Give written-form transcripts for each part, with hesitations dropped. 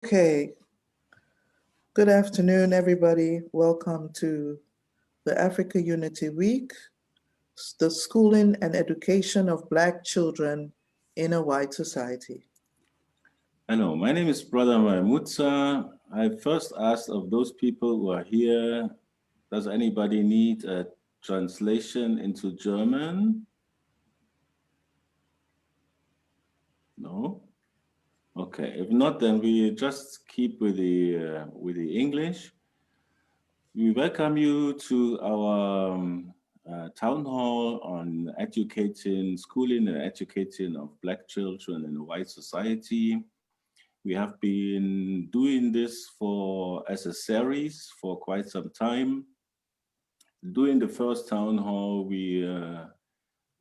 Okay, good afternoon, everybody. Welcome to the Africa Unity Week, the schooling and education of Black children in a white society. Hello, my name is Brother Mahmutsa. I first asked of those people who are here, does anybody need a translation into German? No? Okay, if not, then we just keep with the English. We welcome you to our town hall on educating, schooling and educating of Black children in a white society. We have been doing this as a series for quite some time. During the first town hall, we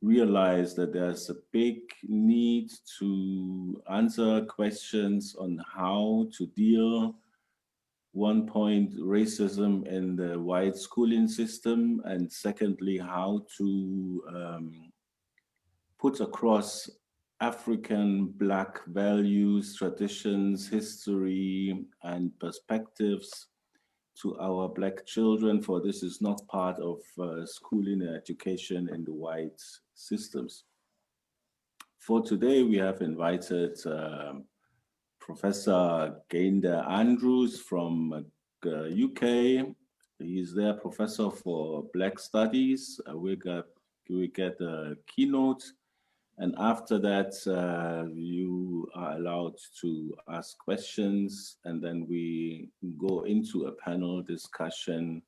realized that there's a big need to answer questions on how to deal, one point, racism in the white schooling system, and secondly, how to put across African Black values, traditions, history, and perspectives to our Black children, for this is not part of schooling and education in the white systems. For today, we have invited Professor Kehinde Andrews from UK. He's their professor for Black Studies. We get a keynote. And after that, you are allowed to ask questions, and then we go into a panel discussion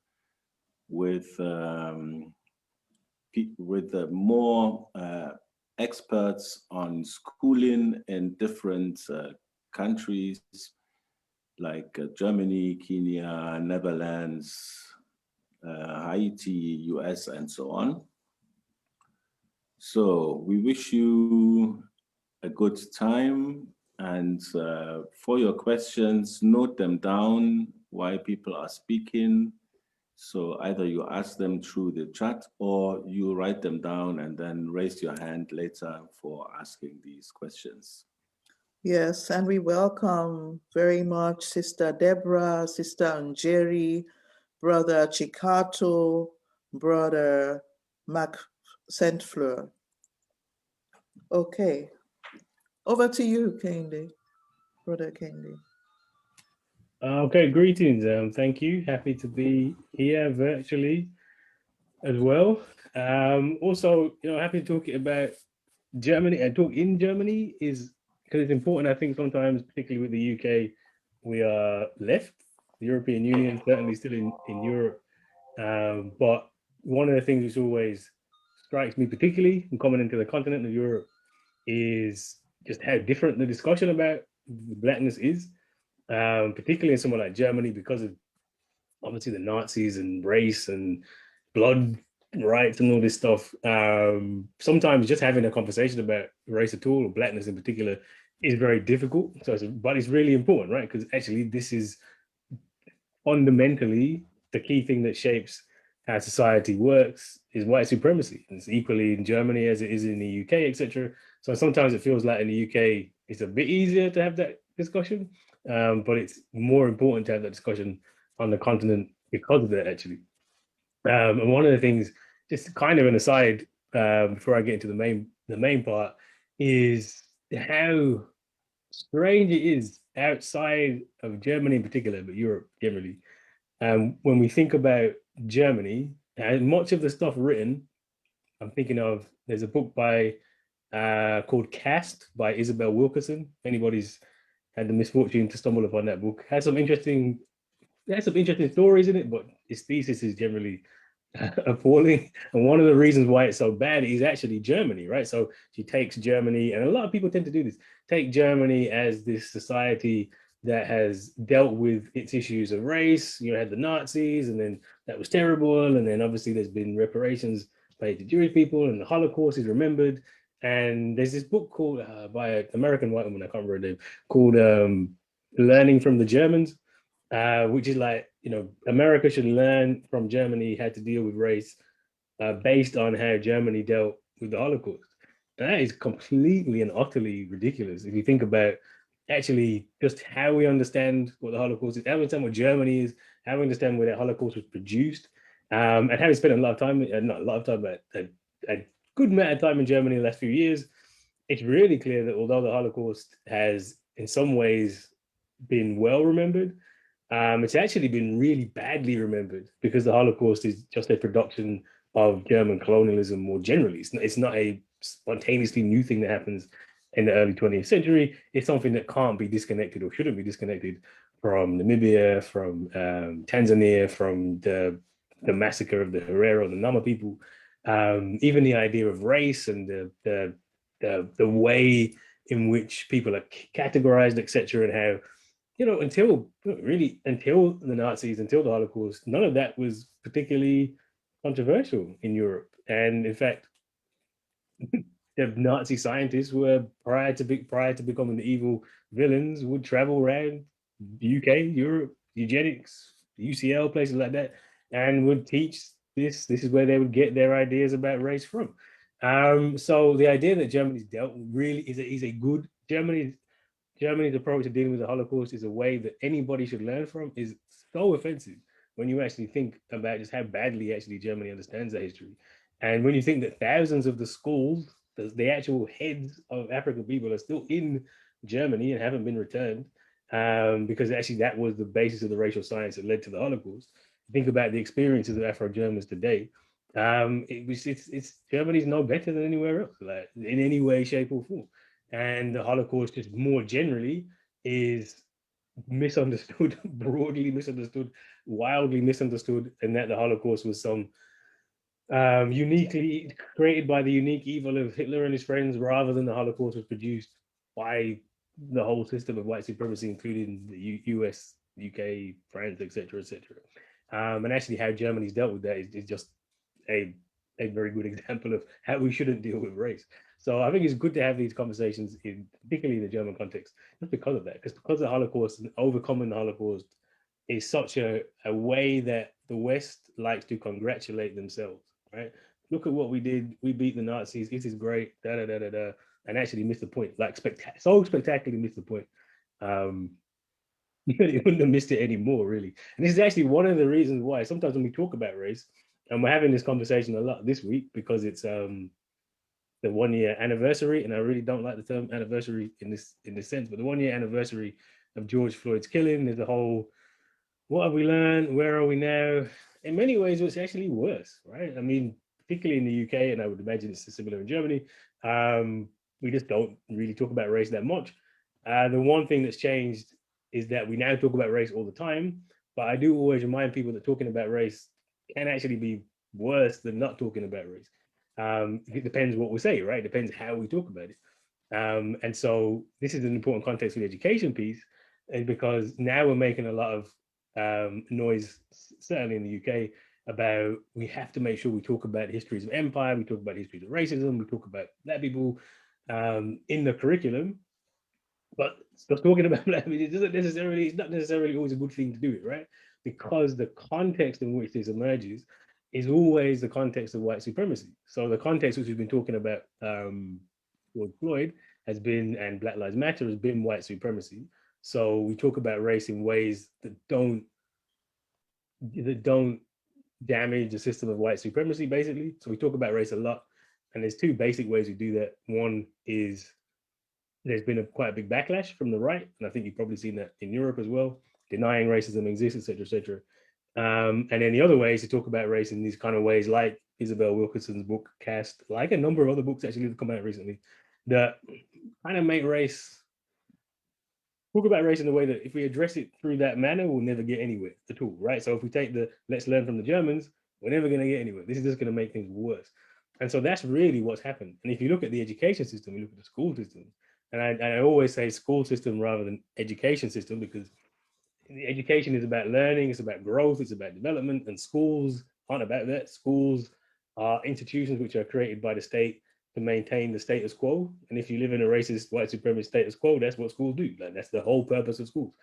with more experts on schooling in different countries like Germany, Kenya, Netherlands, Haiti, US, and so on. So we wish you a good time, and for your questions, note them down while people are speaking. So either you ask them through the chat or you write them down and then raise your hand later for asking these questions. Yes, and we welcome very much Sister Deborah, Sister Njeri, Brother Chikato, Brother Mac Saint-Fleur. Okay, over to you, Kehinde, Brother Kehinde. Okay, greetings. Thank you. Happy to be here virtually as well. Also, happy to talk about Germany and talk in Germany is because it's important. I think sometimes, particularly with the UK, we are left. The European Union certainly still in Europe, but one of the things which always strikes me, particularly in coming into the continent of Europe, is just how different the discussion about Blackness is. Particularly in somewhere like Germany, because of obviously the Nazis and race and blood rights and all this stuff. Sometimes just having a conversation about race at all, or Blackness in particular, is very difficult. But it's really important, right? Because actually this is fundamentally the key thing that shapes how society works is white supremacy. And it's equally in Germany as it is in the UK, etc. So sometimes it feels like in the UK, it's a bit easier to have that discussion. But it's more important to have that discussion on the continent because of that, actually. And one of the things, just kind of an aside, before I get into the main part, is how strange it is outside of Germany in particular, but Europe generally. When we think about Germany, and much of the stuff written, I'm thinking of, there's a book called Caste by Isabel Wilkerson. If anybody's had the misfortune to stumble upon that book, it has some interesting stories in it, but his thesis is generally appalling. And one of the reasons why it's so bad is actually Germany, right? So she takes Germany, and a lot of people tend to do this, take Germany as this society that has dealt with its issues of race. Had the Nazis, and then that was terrible. And then obviously there's been reparations paid to Jewish people, and the Holocaust is remembered. And there's this book called by an American white woman, I can't remember her name, called Learning from the Germans, which is like, America should learn from Germany how to deal with race based on how Germany dealt with the Holocaust. And that is completely and utterly ridiculous. If you think about actually just how we understand what the Holocaust is, how we understand what Germany is, how we understand where the Holocaust was produced, and having spent a lot of time, not a lot of time, but a good amount of time in Germany in the last few years, it's really clear that although the Holocaust has in some ways been well remembered, it's actually been really badly remembered because the Holocaust is just a production of German colonialism more generally. It's not a spontaneously new thing that happens in the early 20th century. It's something that can't be disconnected or shouldn't be disconnected from Namibia, from Tanzania, from the massacre of the Herero and the Nama people. Even the idea of race and the way in which people are categorized, etc., and how, you know, until the Nazis, until the Holocaust, none of that was particularly controversial in Europe. And in fact, the Nazi scientists were prior to becoming the evil villains, would travel around UK, Europe, eugenics, UCL, places like that, and would teach this. This is where they would get their ideas about race from. So the idea that Germany's dealt really is a good Germany's approach to dealing with the Holocaust is a way that anybody should learn from is so offensive when you actually think about just how badly actually Germany understands that history. And when you think that thousands of the schools, the actual heads of African people are still in Germany and haven't been returned, because actually that was the basis of the racial science that led to the Holocaust. Think about the experiences of Afro-Germans today. It's Germany's no better than anywhere else, like in any way, shape, or form. And the Holocaust, just more generally, is misunderstood, broadly misunderstood, wildly misunderstood, and that the Holocaust was some uniquely created by the unique evil of Hitler and his friends, rather than the Holocaust was produced by the whole system of white supremacy, including the US, UK, France, etc., etc. And actually, how Germany's dealt with that is just a a very good example of how we shouldn't deal with race. So I think it's good to have these conversations, particularly in the German context, just because of that, because the Holocaust and overcoming the Holocaust is such a way that the West likes to congratulate themselves, right? Look at what we did. We beat the Nazis. This is great. Da da da da da. And actually missed the point. Like so spectacularly missed the point. You wouldn't have missed it anymore, really. And this is actually one of the reasons why sometimes when we talk about race, and we're having this conversation a lot this week because it's the 1 year anniversary, and I really don't like the term anniversary in this sense, but the 1 year anniversary of George Floyd's killing. There's a whole, what have we learned? Where are we now? In many ways, it's actually worse, right? I mean, particularly in the UK, and I would imagine it's similar in Germany. We just don't really talk about race that much. The one thing that's changed is that we now talk about race all the time, but I do always remind people that talking about race can actually be worse than not talking about race. It depends what we say, right? It depends how we talk about it. And so this is an important context for the education piece, and because now we're making a lot of noise, certainly in the UK, about we have to make sure we talk about histories of empire, we talk about histories of racism, we talk about Black people in the curriculum. But just talking about Black people, it's not necessarily always a good thing to do it, right? Because the context in which this emerges is always the context of white supremacy. So the context which we've been talking about George Floyd has been, and Black Lives Matter has been, white supremacy. So we talk about race in ways that don't damage the system of white supremacy, basically. So we talk about race a lot, and there's two basic ways we do that. One is there's been quite a big backlash from the right, and I think you've probably seen that in Europe as well, denying racism exists, etc., etc. And then the other way is to talk about race in these kind of ways, like Isabel Wilkerson's book Cast, like a number of other books actually that have come out recently, that kind of make race, talk about race in a way that if we address it through that manner, we'll never get anywhere at all, right? So if we take the let's learn from the Germans, we're never going to get anywhere. This is just going to make things worse. And so that's really what's happened. And if you look at the education system, you look at the school system, and I always say school system rather than education system, because the education is about learning, it's about growth, it's about development, and schools aren't about that. Schools are institutions which are created by the state to maintain the status quo. And if you live in a racist, white supremacist status quo, that's what schools do. Like, that's the whole purpose of schools.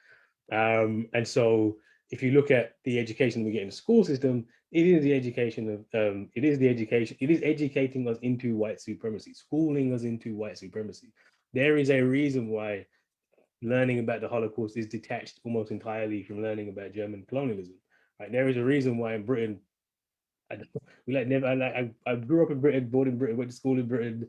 And so if you look at the education we get in the school system, it is the education of, it is educating us into white supremacy, schooling us into white supremacy. There is a reason why learning about the Holocaust is detached almost entirely from learning about German colonialism. Right? There is a reason why in Britain, I grew up in Britain, born in Britain, went to school in Britain,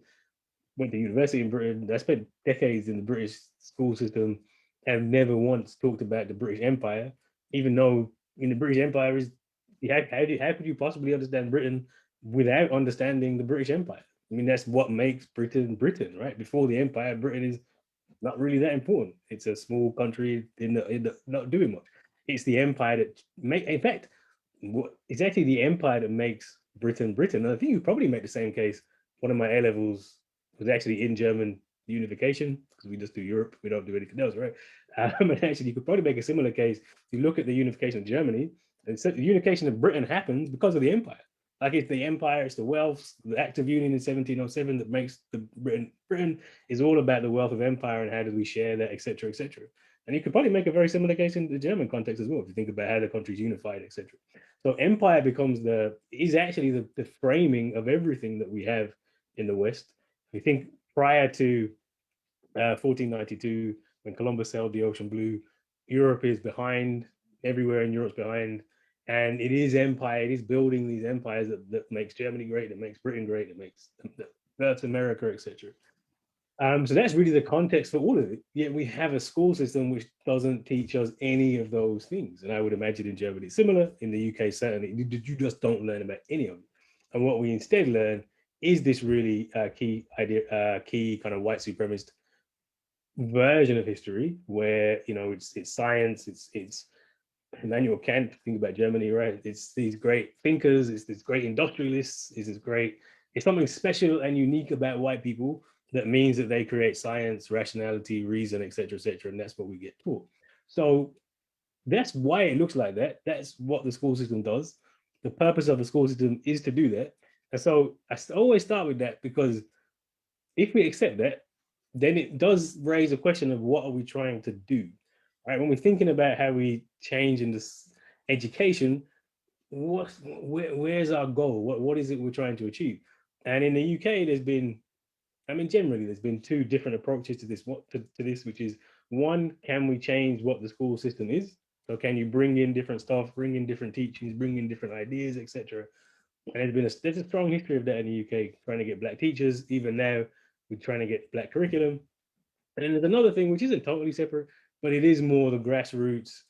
went to university in Britain. I spent decades in the British school system and never once talked about the British Empire, even though in the British Empire is how could you possibly understand Britain without understanding the British Empire? I mean, that's what makes Britain Britain, right? Before the Empire, Britain is not really that important. It's a small country not doing much. It's the empire that in fact, it's actually the empire that makes Britain Britain. And I think you probably make the same case. One of my A levels was actually in German unification because we just do Europe, we don't do anything else, right? And actually, you could probably make a similar case. You look at the unification of Germany, and so the unification of Britain happens because of the empire. Like it's the empire, it's the wealth, the Act of Union in 1707 that makes the Britain. Britain is all about the wealth of empire and how do we share that, etc., etc. And you could probably make a very similar case in the German context as well, if you think about how the country's unified, etc. So empire becomes is actually the framing of everything that we have in the West. We think prior to 1492, when Columbus sailed the ocean blue, Europe is behind, everywhere in Europe's behind. And it is empire, it is building these empires that makes Germany great, that makes Britain great, that makes North America, etc. So that's really the context for all of it. Yet we have a school system which doesn't teach us any of those things. And I would imagine in Germany, similar, in the UK, certainly, you just don't learn about any of it. And what we instead learn is this really key idea, key kind of white supremacist version of history where, you know, it's science, it's Immanuel Kant, think about Germany, right? It's these great thinkers, it's these great industrialists, it's something special and unique about white people that means that they create science, rationality, reason, etc., etc., and that's what we get taught. So that's why it looks like that. That's what the school system does. The purpose of the school system is to do that. And so I always start with that because if we accept that, then it does raise a question of what are we trying to do, right? When we're thinking about how we change in this education, where's our goal? What is it we're trying to achieve? And in the UK, generally, there's been two different approaches to this. Which is one, can we change what the school system is? So can you bring in different stuff, bring in different teachings, bring in different ideas, etc. And there's a strong history of that in the UK, trying to get black teachers. Even now, we're trying to get black curriculum. And then there's another thing which isn't totally separate, but it is more the grassroots.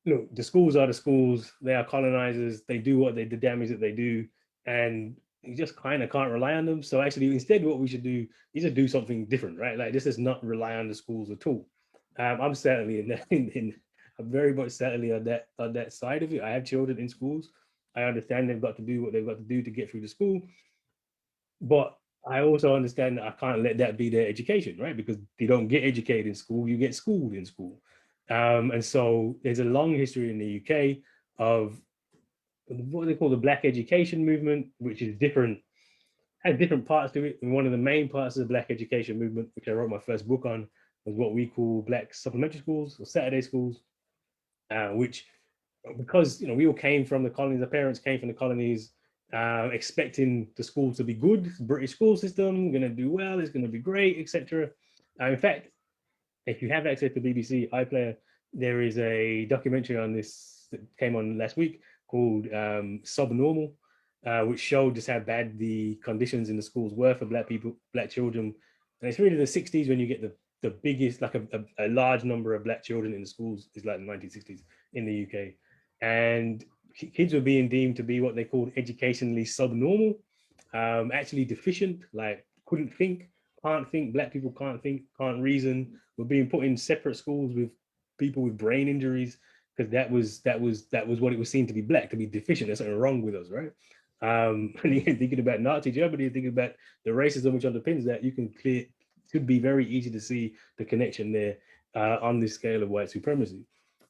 Look, the schools are the schools. They are colonizers. They do the damage that they do, and you just kind of can't rely on them. So actually, instead, what we should do is to do something different, right? Like this is not rely on the schools at all. I'm certainly I'm very much certainly on that side of it. I have children in schools. I understand they've got to do what they've got to do to get through the school, but I also understand that I can't let that be their education, right? Because they don't get educated in school, you get schooled in school. And so there's a long history in the UK of what they call the Black education movement, which is had different parts to it. And one of the main parts of the Black education movement, which I wrote my first book on, was what we call Black supplementary schools or Saturday schools, which, because we all came from the colonies, our parents came from the colonies, expecting the school to be good, British school system, going to do well, it's going to be great, etc. In fact, if you have access to BBC iPlayer, there is a documentary on this that came on last week called Subnormal, which showed just how bad the conditions in the schools were for black people, black children. And it's really the 60s when you get the biggest, like a large number of black children in the schools, is like the 1960s in the UK. And kids were being deemed to be what they called educationally subnormal, actually deficient, like couldn't think, can't think, black people can't think, can't reason, were being put in separate schools with people with brain injuries, because that was what it was seen to be black, to be deficient. There's something wrong with us, right? And you're thinking about Nazi Germany, thinking about the racism which underpins that, could be very easy to see the connection there on this scale of white supremacy.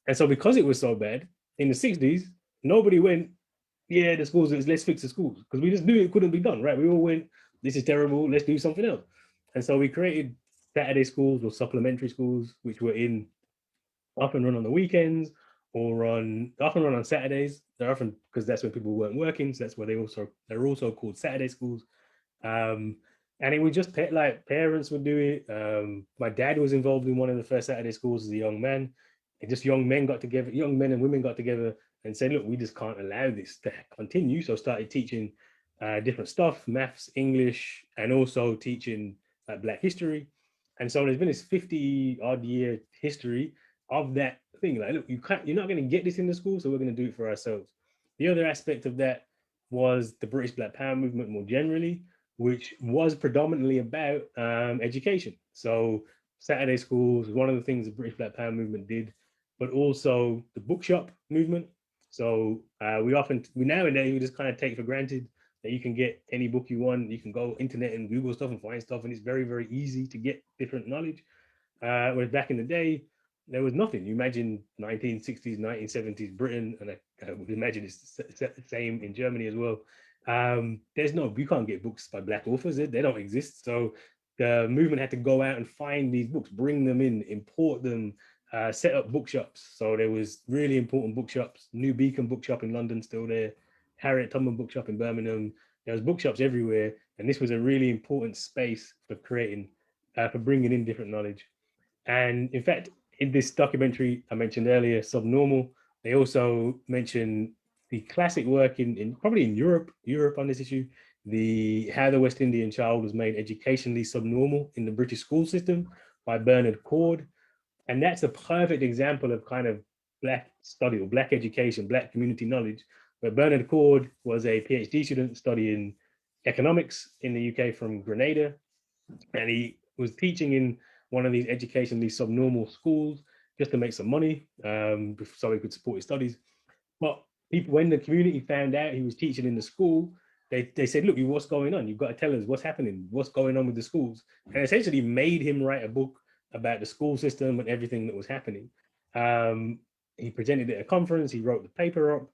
And so because it was so bad, in the 60s, nobody went, yeah, the schools, let's fix the schools, because we just knew it couldn't be done, right? We all went, this is terrible, let's do something else. And so we created Saturday schools or supplementary schools, which were often run on the weekends or often run on Saturdays. They're often, because that's when people weren't working, so that's why they're also called Saturday schools. And it would just like parents would do it. My dad was involved in one of the first Saturday schools as a young man. And just young men got together, young men and women got together and said, look, we just can't allow this to continue. So started teaching different stuff, maths, English, and also teaching Black history. And so there's been this 50 odd year history of that thing. Like, look, you're not going to get this in the school, so we're going to do it for ourselves. The other aspect of that was the British Black Power movement more generally, which was predominantly about education. So Saturday schools was one of the things the British Black Power movement did, but also the bookshop movement. So we nowadays we just kind of take for granted that you can get any book you want. You can go internet and Google stuff and find stuff, and it's very, very easy to get different knowledge. Whereas back in the day, there was nothing. You imagine 1960s, 1970s Britain, and I would imagine it's the same in Germany as well. You can't get books by Black authors. They don't exist. So the movement had to go out and find these books, bring them in, import them, set up bookshops. So there was really important bookshops. New Beacon Bookshop in London, still there. Harriet Tubman Bookshop in Birmingham. There was bookshops everywhere, and this was a really important space for for bringing in different knowledge. And in fact, in this documentary I mentioned earlier, Subnormal, they also mention the classic work in probably in Europe on this issue, how the West Indian child was made educationally subnormal in the British school system by Bernard Cord. And that's a perfect example of kind of Black study or Black education, Black community knowledge, where Bernard Cord was a PhD student studying economics in the UK from Grenada. And he was teaching in one of these educationally subnormal schools just to make some money so he could support his studies. But people, when the community found out he was teaching in the school, they said, look, what's going on? You've got to tell us what's happening, what's going on with the schools. And essentially made him write a book about the school system and everything that was happening. He presented it at a conference, he wrote the paper up.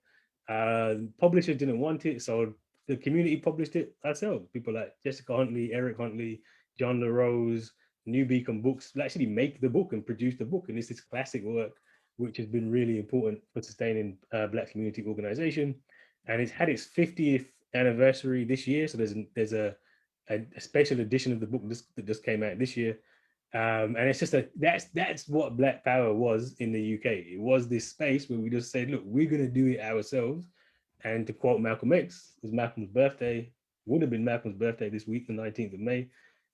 Publishers didn't want it, so the community published it ourselves. People like Jessica Huntley, Eric Huntley, John LaRose, New Beacon Books will actually make the book and produce the book. And it's this classic work, which has been really important for sustaining Black community organization. And it's had its 50th anniversary this year. So there's a special edition of the book that just came out this year. And it's just that's what Black Power was in the UK. It was this space where we just said, look, we're going to do it ourselves. And to quote Malcolm X, it was Malcolm's birthday, would have been Malcolm's birthday this week, the 19th of May.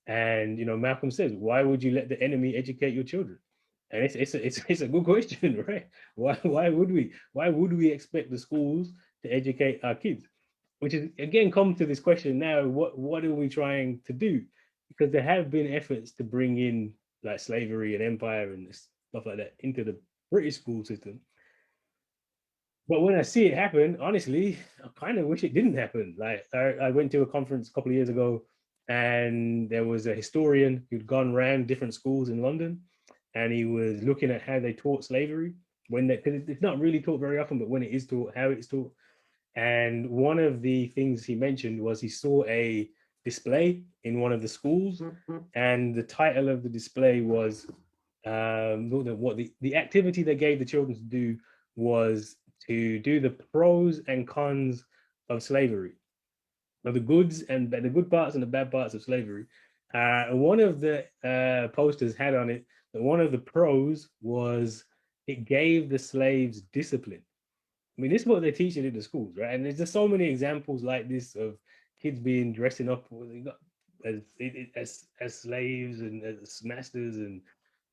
And Malcolm says, why would you let the enemy educate your children? And it's a good question, right? Why would we expect the schools to educate our kids? Which is again come to this question now, what are we trying to do? Because there have been efforts to bring in like slavery and empire and stuff like that into the British school system. But when I see it happen, honestly, I kind of wish it didn't happen. Like I went to a conference a couple of years ago, and there was a historian who'd gone around different schools in London, and he was looking at how they taught slavery because it's not really taught very often, but when it is taught, how it's taught. And one of the things he mentioned was he saw a display in one of the schools, and the title of the display was the activity they gave the children to do was to do the pros and cons of slavery, of the good parts and the bad parts of slavery. One of the posters had on it that one of the pros was it gave the slaves discipline. I mean, this is what they're teaching in the schools, right? And there's just so many examples like this of kids being dressing up as slaves and as masters and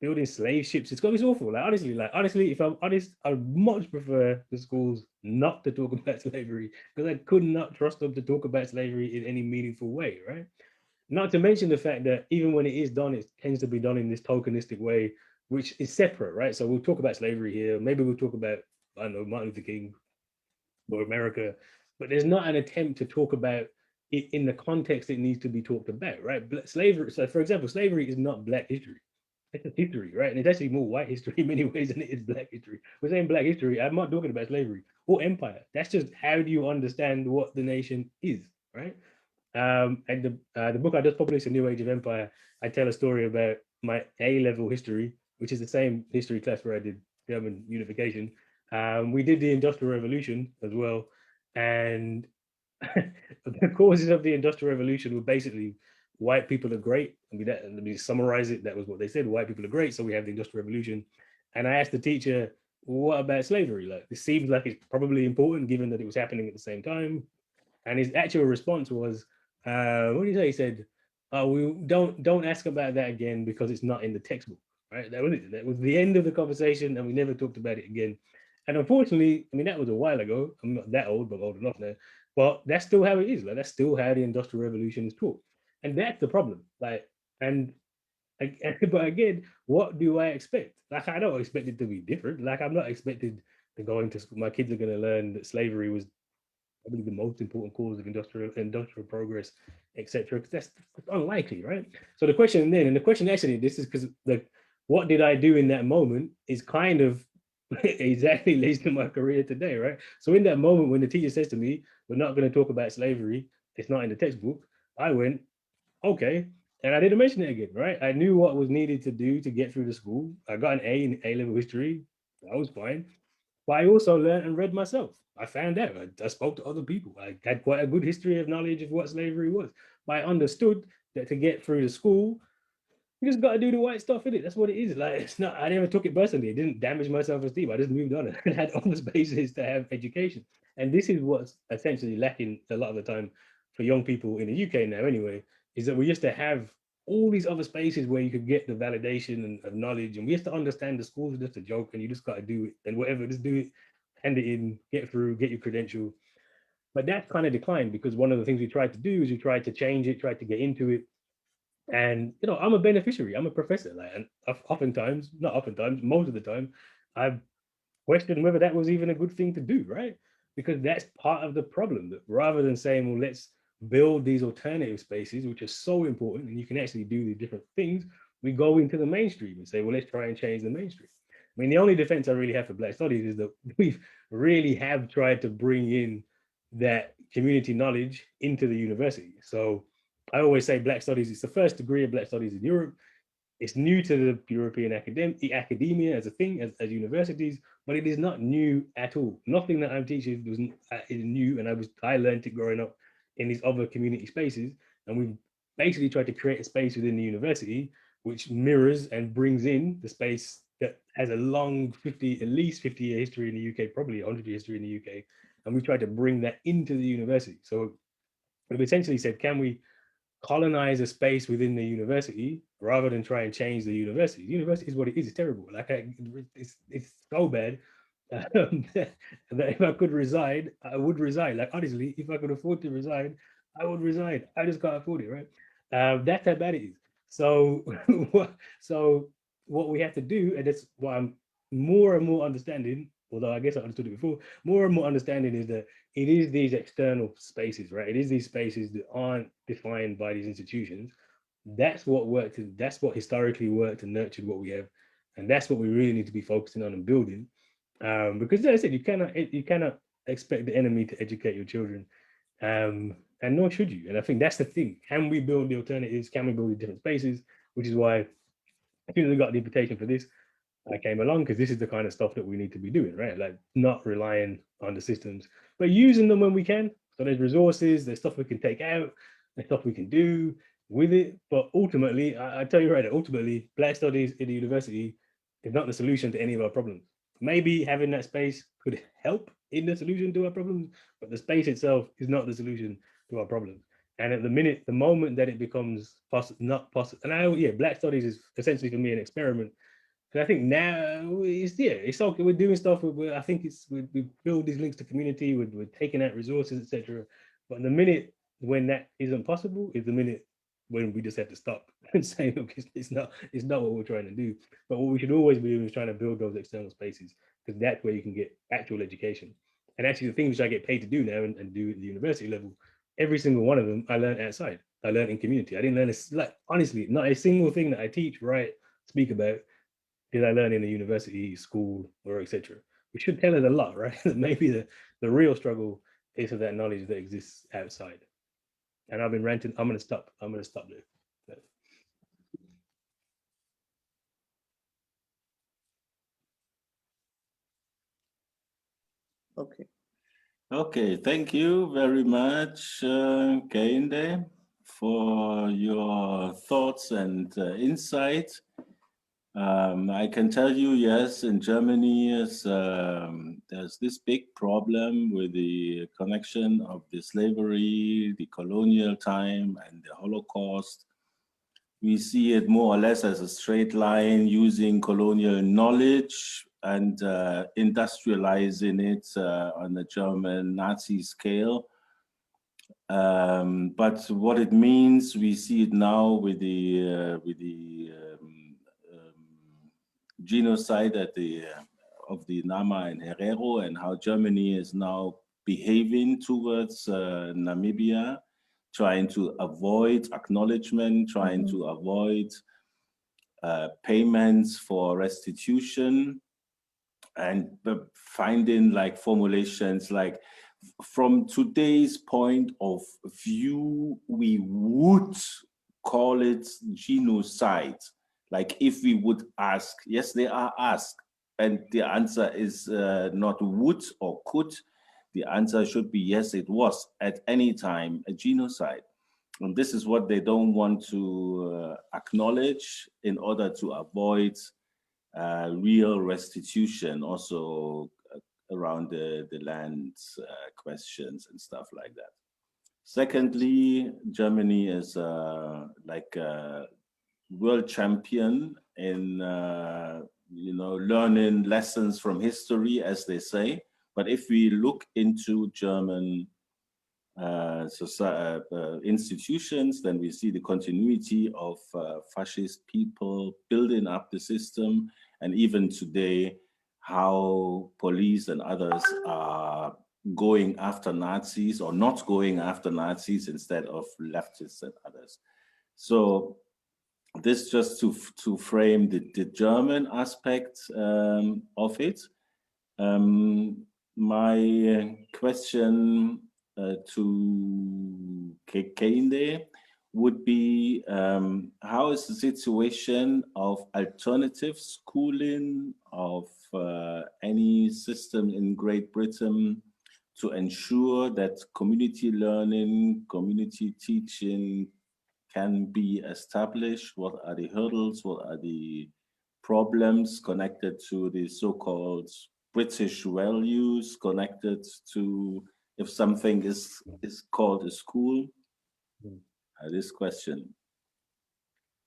building slave ships. It's awful. Honestly, if I'm honest, I would much prefer the schools not to talk about slavery because I could not trust them to talk about slavery in any meaningful way, right? Not to mention the fact that even when it is done, it tends to be done in this tokenistic way, which is separate, right? So we'll talk about slavery here. Maybe we'll talk about, I don't know, Martin Luther King or America, but there's not an attempt to talk about it in the context it needs to be talked about, right? Slavery, so for example, slavery is not Black history. It's a history, right? And it's actually more white history in many ways than it is Black history. We're saying Black history, I'm not talking about slavery or empire. That's just how do you understand what the nation is, right? And the book I just published, A New Age of Empire, I tell a story about my A-level history, which is the same history class where I did German unification. We did the Industrial Revolution as well. And the causes of the Industrial Revolution were basically white people are great. I mean, let me summarize it. That was what they said. White people are great. So we have the Industrial Revolution. And I asked the teacher, what about slavery? Like, this seems like it's probably important given that it was happening at the same time. And his actual response was, what did he say? He said, oh, we don't ask about that again because it's not in the textbook, right? That was it. That was the end of the conversation, and we never talked about it again. And unfortunately, I mean, that was a while ago. I'm not that old, but old enough now. But that's still how it is. Like, that's still how the Industrial Revolution is taught. And that's the problem. Like, and but again, what do I expect? Like, I don't expect it to be different. Like, I'm not expected to go into school. My kids are going to learn that slavery was probably the most important cause of industrial progress, etc. Because that's unlikely, right? So the question then, and the question actually, this is because like, what did I do in that moment is kind of exactly leads to my career today, right? So in that moment when the teacher says to me, "We're not going to talk about slavery. It's not in the textbook," I went, "Okay." And I didn't mention it again, right? I knew what was needed to do to get through the school. I got an A in A-level history. That was fine. But I also learned and read myself. I found out. I spoke to other people. I had quite a good history of knowledge of what slavery was. But I understood that to get through the school, you just got to do the white stuff in it. That's what it is. Like, it's not. I never took it personally. It didn't damage my self-esteem. I just moved on and had other spaces to have education. And this is what's essentially lacking a lot of the time for young people in the UK now. Anyway, is that we used to have all these other spaces where you could get the validation and of knowledge, and we used to understand the school's just a joke, and you just got to do it and whatever, just do it, hand it in, get through, get your credential. But that kind of declined because one of the things we tried to do is we tried to change it, tried to get into it, and I'm a beneficiary. I'm a professor, like, and oftentimes, not oftentimes, most of the time, I've questioned whether that was even a good thing to do, right? Because that's part of the problem. That rather than saying, well, let's build these alternative spaces, which are so important, and you can actually do these different things, we go into the mainstream and say, well, let's try and change the mainstream. I mean, the only defense I really have for Black Studies is that we really have tried to bring in that community knowledge into the university. So I always say Black Studies is the first degree of Black Studies in Europe. It's new to the European academia as a thing, as universities, but it is not new at all. Nothing that I'm teaching is new, and I learned it growing up in these other community spaces, and we've basically tried to create a space within the university which mirrors and brings in the space that has a long at least 50-year history in the UK, probably 100-year history in the UK, and we tried to bring that into the university. So we've essentially said, can we colonize a space within the university rather than try and change the university? The university is what it is. It's terrible. Like, it's so bad that if I could resign, I would resign. Like, honestly, if I could afford to resign, I would resign. I just can't afford it, right? That's how bad it is. So, so what we have to do, and that's what I'm more and more understanding, although I guess I understood it before, more and more understanding is that it is these external spaces, right? It is these spaces that aren't defined by these institutions. That's what worked, and that's what historically worked and nurtured what we have. And that's what we really need to be focusing on and building. Because as I said, you cannot expect the enemy to educate your children. And nor should you. And I think that's the thing. Can we build the alternatives? Can we build the different spaces? Which is why as soon as I got the invitation for this, I came along, because this is the kind of stuff that we need to be doing, right? Like, not relying on the systems, but using them when we can. So there's resources, there's stuff we can take out, there's stuff we can do with it. But ultimately, I tell you right, ultimately, Black Studies in the university is not the solution to any of our problems. Maybe having that space could help in the solution to our problems, but the space itself is not the solution to our problems. And at the moment that it becomes not possible, and yeah, Black Studies is essentially for me an experiment. And I think now it's okay. We're doing stuff. I think we build these links to community. We're taking out resources, etc. But the minute when that isn't possible is the minute when we just have to stop and say, look, it's not what we're trying to do. But what we should always be doing is trying to build those external spaces, because that's where you can get actual education. And actually, the things which I get paid to do now and do at the university level, every single one of them I learned outside. I learned in community. I didn't learn like, honestly, not a single thing that I teach, write, speak about did I learn in a university, school, or etc. Which should tell us a lot, right? Maybe the real struggle is for that knowledge that exists outside. And I've been ranting. I'm gonna stop there. Okay. Okay, thank you very much, Kehinde, for your thoughts and insight. I can tell you, yes, in Germany, there's this big problem with the connection of the slavery, the colonial time, and the Holocaust. We see it more or less as a straight line using colonial knowledge and industrializing it on the German Nazi scale. But what it means, we see it now with the genocide at of the Nama and Herero, and how Germany is now behaving towards Namibia, trying to avoid acknowledgement, trying to avoid payments for restitution, and finding like formulations like, from today's point of view, we would call it genocide. Like if we would ask, yes, they are asked, and the answer is not would or could. The answer should be yes, it was at any time a genocide. And this is what they don't want to acknowledge in order to avoid real restitution, also around the land questions and stuff like that. Secondly, Germany is like a world champion in learning lessons from history, as they say. But if we look into German institutions, then we see the continuity of fascist people building up the system, and even today, how police and others are going after Nazis or not going after Nazis instead of leftists and others. So this just to frame the German aspect of it. My question to Kehinde would be, how is the situation of alternative schooling, of any system in Great Britain to ensure that community learning, community teaching can be established? What are the hurdles? What are the problems connected to the so-called British values, connected to if something is called a school? This question.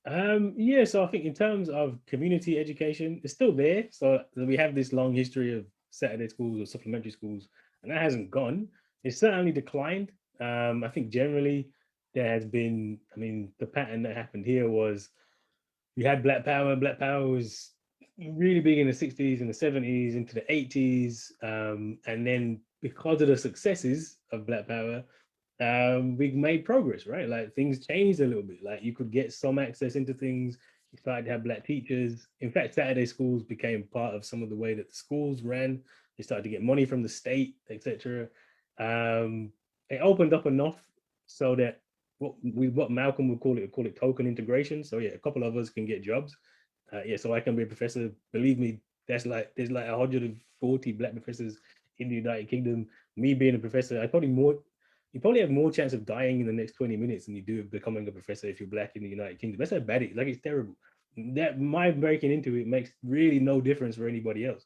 Yeah, so I think in terms of community education, it's still there. So we have this long history of Saturday schools or supplementary schools, and that hasn't gone. It's certainly declined. I think generally there has been, I mean, the pattern that happened here was you had Black Power. Black Power was really big in the 60s and the 70s, into the 80s. And then because of the successes of Black Power, we made progress, right? Like things changed a little bit. Like you could get some access into things. You started to have Black teachers. In fact, Saturday schools became part of some of the way that the schools ran. They started to get money from the state, etc. It opened up enough so that what Malcolm would call it token integration. So yeah, a couple of us can get jobs. Yeah, so I can be a professor. Believe me, there's like 140 Black professors in the United Kingdom. Me being a professor, you probably have more chance of dying in the next 20 minutes than you do of becoming a professor if you're Black in the United Kingdom. That's how bad it is. Like, it's terrible. That my breaking into it makes really no difference for anybody else.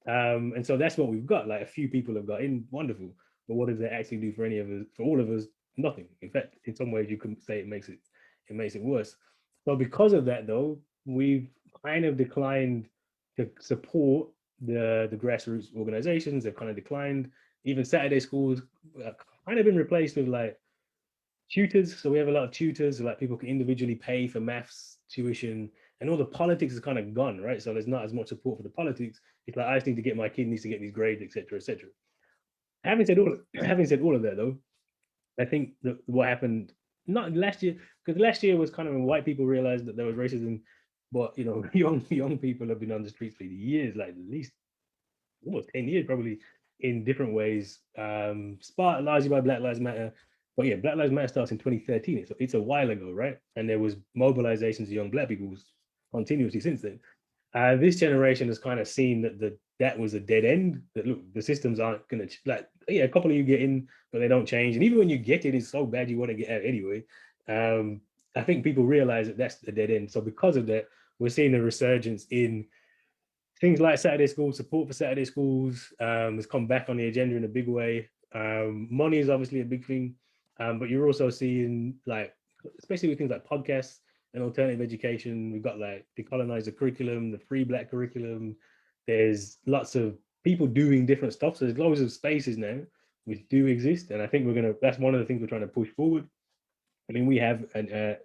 And so that's what we've got. Like, a few people have got in, wonderful. But what does that actually do for any of us? For all of us, nothing. In fact, in some ways, you could say it makes it worse. So because of that, though, we've kind of declined to support the grassroots organizations. They've kind of declined. Even Saturday schools kind of been replaced with like tutors. So we have a lot of tutors, so like people can individually pay for maths tuition, and all the politics is kind of gone, right? So there's not as much support for the politics. It's like, I just need to get my kid needs to get these grades, etc., etc. Having said all of that, though, I think that what happened not last year, because last year was kind of when white people realized that there was racism, but young people have been on the streets for years, like at least almost 10 years probably, in different ways, sparked largely by Black Lives Matter. But yeah, Black Lives Matter starts in 2013. It's a while ago, right? And there was mobilizations of young Black people continuously since then. This generation has kind of seen that was a dead end. That look, the systems aren't going to, like, yeah, a couple of you get in, but they don't change. And even when you get in, it's so bad you want to get out anyway. I think people realize that that's a dead end. So because of that, we're seeing a resurgence in things like Saturday school, support for Saturday schools has come back on the agenda in a big way. Money is obviously a big thing, but you're also seeing, like, especially with things like podcasts and alternative education, we've got like decolonize the curriculum, the free Black curriculum. There's lots of people doing different stuff. So there's loads of spaces now which do exist. And I think that's one of the things we're trying to push forward. I mean, we have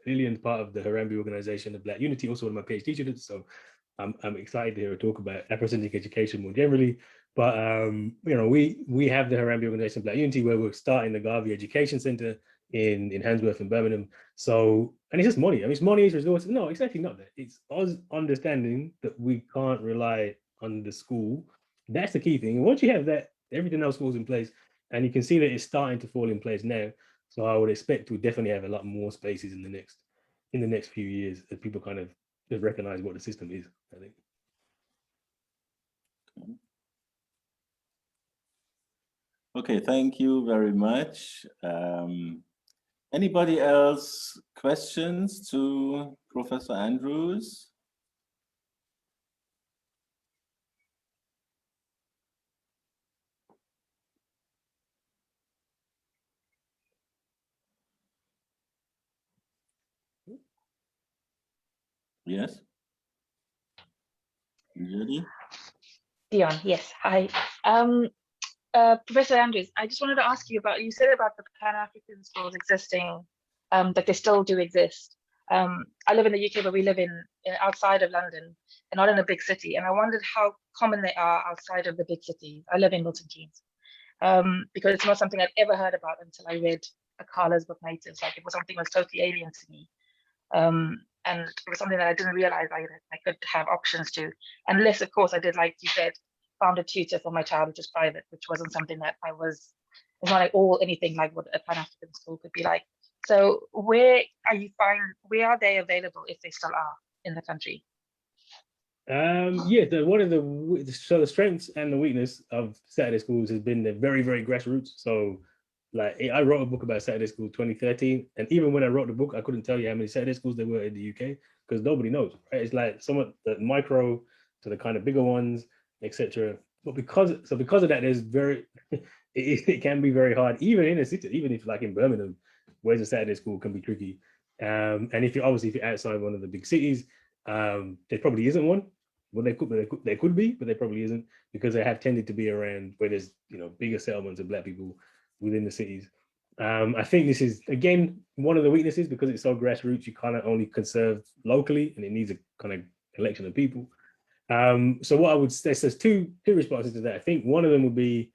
Lillian's part of the Harambee organization of Black Unity, also one of my PhD students. So I'm excited to hear her talk about Afrocentric education more generally. But you know, we have the Harambee organization of Black Unity, where we're starting the Garvey Education Center in Handsworth and Birmingham. So, and it's just money. I mean, it's money, it's resources. No, it's actually not that. It's us understanding that we can't rely on the school. That's the key thing. And once you have that, everything else falls in place. And you can see that it's starting to fall in place now. So I would expect to definitely have a lot more spaces in the next few years as people kind of just recognize what the system is, I think. Okay, thank you very much. Anybody else questions to Professor Andrews? Yes. Judy? Dion, yes. Hi. Professor Andrews, I just wanted to ask you about, you said about the Pan-African schools existing, that they still do exist. I live in the UK, but we live in outside of London and not in a big city. And I wondered how common they are outside of the big cities. I live in Milton Keynes, because it's not something I'd ever heard about until I read Akala's book Natives. Like, it was something that was totally alien to me. And it was something that I didn't realize I could have options to, unless, of course, I did, like you said, found a tutor for my child, which is private, which wasn't something that it's not at all anything like what a Pan-African school could be like. So where are they available, if they still are, in the country? Yeah, the strengths and the weakness of Saturday schools has been the very, very grassroots. So like, I wrote a book about Saturday school 2013, and even when I wrote the book, I couldn't tell you how many Saturday schools there were in the UK, because nobody knows, right? It's like somewhat the micro to the kind of bigger ones, etc. But because of that, there's it can be very hard, even in a city, even if like in Birmingham, where's a Saturday school can be tricky. And if you're outside one of the big cities, there probably isn't one. Well, there could be, but there probably isn't, because they have tended to be around where there's, you know, bigger settlements of Black people within the cities. I think this is, again, one of the weaknesses, because it's so grassroots, you kind of only conserve locally, and it needs a kind of collection of people. So what I would say, there's two responses to that. I think one of them would be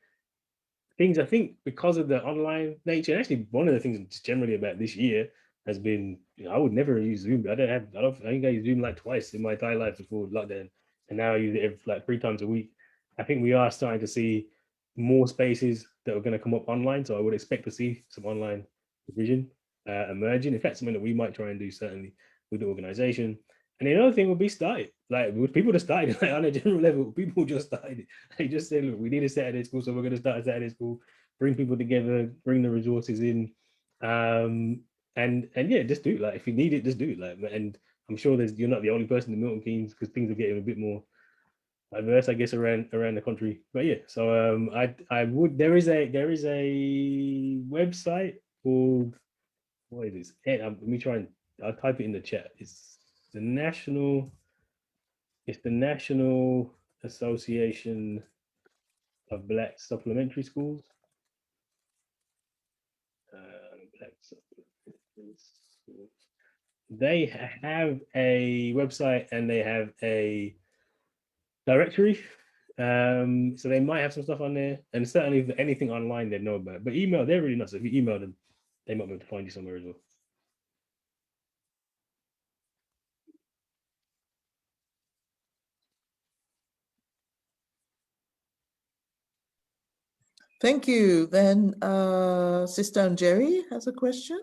things, I think, because of the online nature, and actually one of the things generally about this year has been, you know, I would never use Zoom. I think I used Zoom like twice in my entire life before lockdown, and now I use it like 3 times a week. I think we are starting to see more spaces that are going to come up online, so I would expect to see some online provision emerging. In fact, something that we might try and do certainly with the organization. And the other thing would be started, like, with people that started like, on a general level, people just started. They just said, look, we need a Saturday school, so we're going to start a Saturday school, bring people together, bring the resources in, and yeah, just do it. Like, if you need it, just do it. Like, and I'm sure you're not the only person in Milton Keynes, because things are getting a bit more diverse, I guess, around the country. But yeah, so there is a website called, what is this? Let me try and I'll type it in the chat. It's the National Association of Black Supplementary Schools. Black Supplementary Schools. They have a website and they have a directory. So they might have some stuff on there, and certainly if anything online they know about. But email, they're really nuts. So if you email them, they might be able to find you somewhere as well. Thank you. Then Sister Jerry has a question.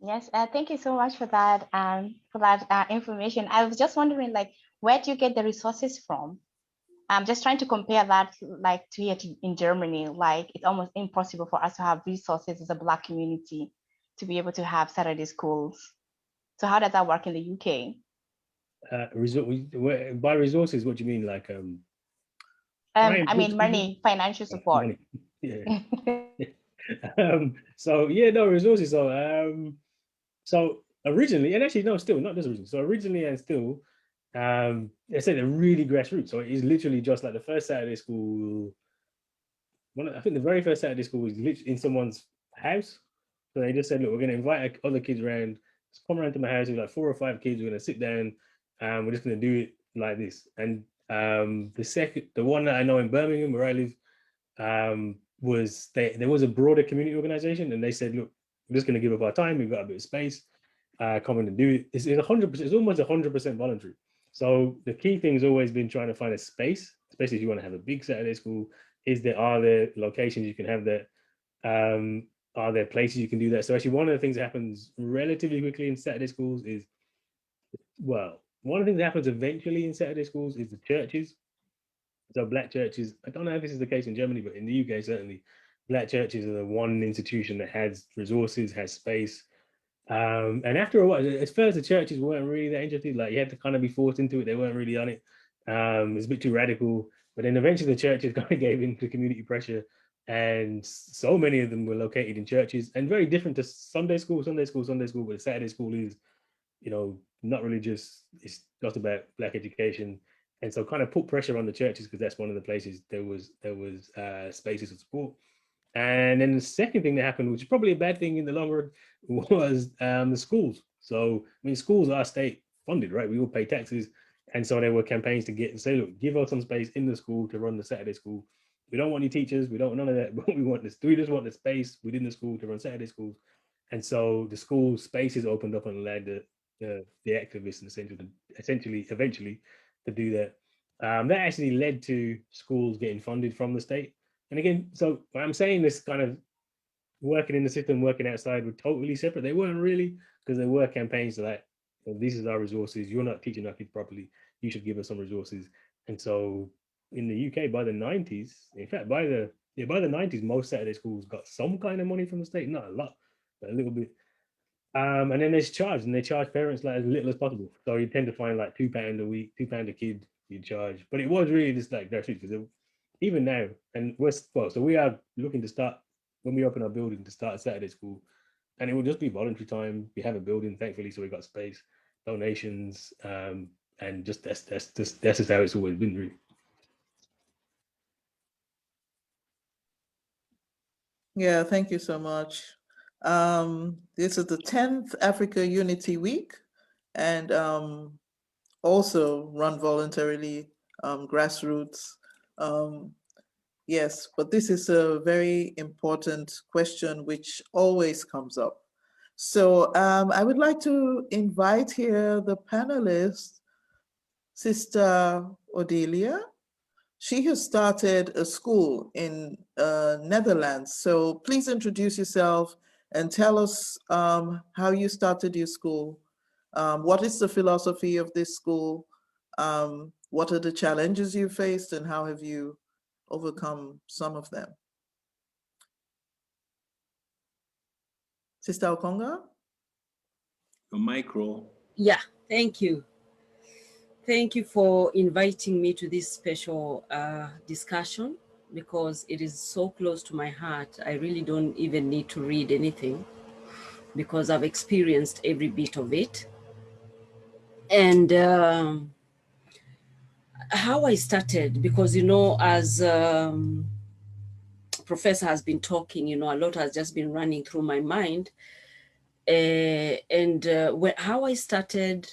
Yes, thank you so much for that information. I was just wondering, like, where do you get the resources from? I'm just trying to compare that like to here in Germany. Like it's almost impossible for us to have resources as a Black community to be able to have Saturday schools. So how does that work in the UK? By resources, what do you mean? Like I mean money, financial support. money. Yeah. So yeah, no resources. So originally, and actually no, still not just originally. So originally and still, they said they're really grassroots. So it's literally just like the first Saturday school. I think the very first Saturday school was literally in someone's house. So they just said, look, we're going to invite other kids around. Just come around to my house. There's like 4 or 5 kids. We're going to sit down and we're just going to do it like this. And the one that I know in Birmingham, where I live, there was a broader community organization, and they said, look, we're just going to give up our time. We've got a bit of space. Come in and do it. It's 100%. It's almost 100% voluntary. So the key thing has always been trying to find a space, especially if you want to have a big Saturday school. Are there locations you can have that? Are there places you can do that? So actually, one of the things that happens relatively quickly in Saturday schools is, well, one of the things that happens eventually in Saturday schools is the churches. So Black churches, I don't know if this is the case in Germany, but in the UK, certainly, Black churches are the one institution that has resources, has space. And after a while, at first the churches weren't really that interested. Like you had to kind of be forced into it. They weren't really on it. It's a bit too radical. But then eventually the churches kind of gave in to community pressure. And so many of them were located in churches and very different to Sunday school, but the Saturday school is, not religious. It's just about Black education. And so kind of put pressure on the churches because that's one of the places there was spaces of support. And then the second thing that happened, which is probably a bad thing in the long run, was the schools. So, I mean, schools are state funded, right? We all pay taxes. And so there were campaigns to say, look, give us some space in the school to run the Saturday school. We don't want any teachers. We don't want none of that. But we just want the space within the school to run Saturday schools. And so the school spaces opened up and allowed the activists eventually to do that. That actually led to schools getting funded from the state. And again, so I'm saying this kind of working in the system, working outside were totally separate. They weren't really, because there were campaigns like, well, this is our resources. You're not teaching our kids properly. You should give us some resources. And so in the UK by the 90s, in fact, by the 90s, most Saturday schools got some kind of money from the state, not a lot, but a little bit. And then they charge parents like as little as possible. So you tend to find like £2 a week, £2 a kid you charge. But it was really just like that's it, because even now, and so we are looking to start when we open our building to start a Saturday school, and it will just be voluntary time. We have a building, thankfully, so we got space, donations, and just that's just how it's always been, really. Yeah, thank you so much. This is the 10th Africa Unity Week, and also run voluntarily, grassroots. Yes, but this is a very important question which always comes up. So I would like to invite here the panelists, Sister Odelia. She has started a school in Netherlands. So please introduce yourself and tell us how you started your school. What is the philosophy of this school? What are the challenges you faced and how have you overcome some of them? Sister Okonga? A micro. Yeah, thank you. Thank you for inviting me to this special discussion, because it is so close to my heart. I really don't even need to read anything because I've experienced every bit of it. And how I started, because, as Professor has been talking, a lot has just been running through my mind. How I started,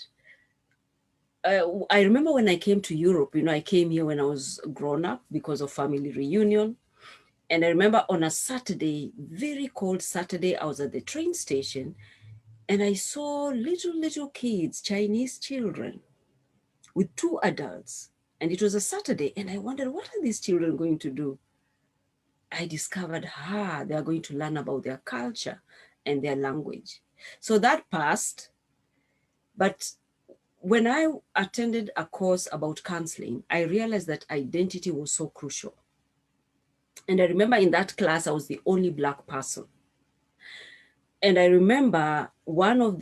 I remember when I came to Europe, I came here when I was grown up because of family reunion. And I remember on a Saturday, very cold Saturday, I was at the train station and I saw little kids, Chinese children with 2 adults. And it was a Saturday. And I wondered, what are these children going to do? I discovered, they are going to learn about their culture and their language. So that passed. But when I attended a course about counseling, I realized that identity was so crucial. And I remember in that class, I was the only Black person. And I remember one of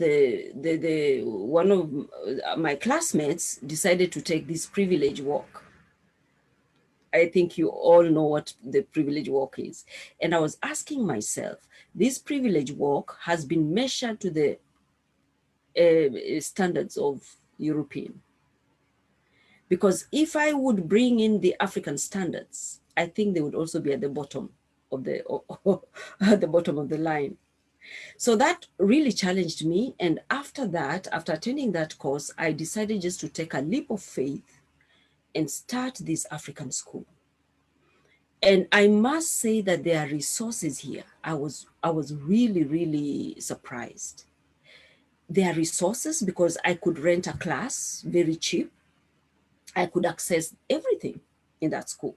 my classmates decided to take this privilege walk. I think you all know what the privilege walk is. And I was asking myself, this privilege walk has been measured to the standards of European. Because if I would bring in the African standards, I think they would also be at the bottom of the at the bottom of the line. So that really challenged me. And after that, after attending that course, I decided just to take a leap of faith and start this African school. And I must say that there are resources here. I was really, really surprised. There are resources because I could rent a class very cheap. I could access everything in that school.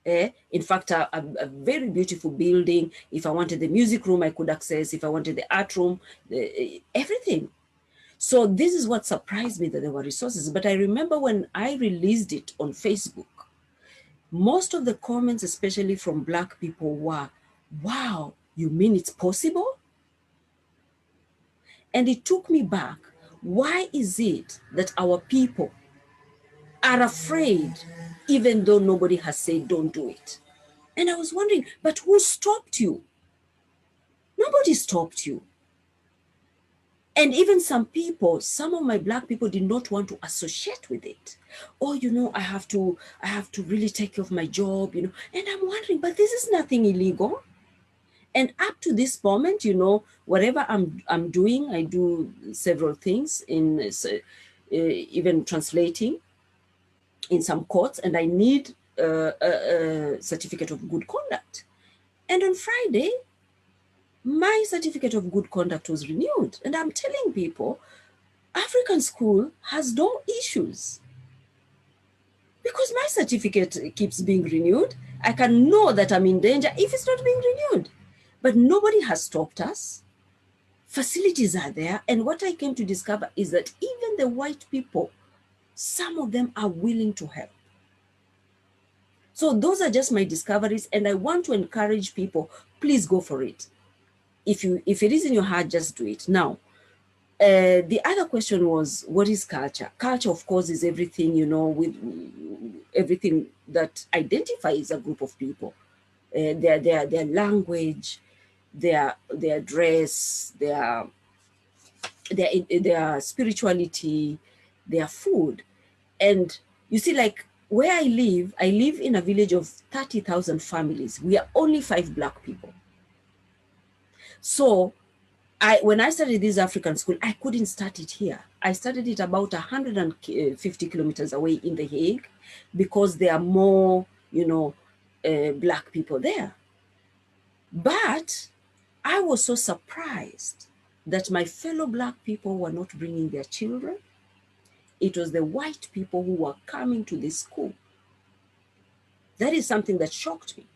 In fact, a very beautiful building. If I wanted the music room, I could access. If I wanted the art room, everything. So this is what surprised me, that there were resources. But I remember when I released it on Facebook, most of the comments, especially from Black people, were, wow, you mean it's possible? And it took me back. Why is it that our people are afraid, even though nobody has said don't do it? And I was wondering, but who stopped you? Nobody stopped you. And even some people, some of my Black people did not want to associate with it. Oh, you know, I have to really take care of my job, you know. And I'm wondering, but this is nothing illegal. And up to this moment, you know, whatever I'm doing, I do several things in even translating in some courts, and I need a certificate of good conduct. And on Friday, my certificate of good conduct was renewed. And I'm telling people, African school has no issues because my certificate keeps being renewed. I can know that I'm in danger if it's not being renewed, but nobody has stopped us. Facilities are there. And what I came to discover is that even the white people, some of them are willing to help. So those are just my discoveries. And I want to encourage people, please go for it. If it is in your heart, just do it. Now, the other question was, what is culture? Culture, of course, is everything, you know, with everything that identifies a group of people. Their language, their dress, their spirituality, their food. And you see, like where I live in a village of 30,000 families. We are only 5 Black people. So when I started this African school, I couldn't start it here. I started it about 150 kilometers away in The Hague because there are more, you know, Black people there. But I was so surprised that my fellow Black people were not bringing their children. It was the white people who were coming to this school. That is something that shocked me.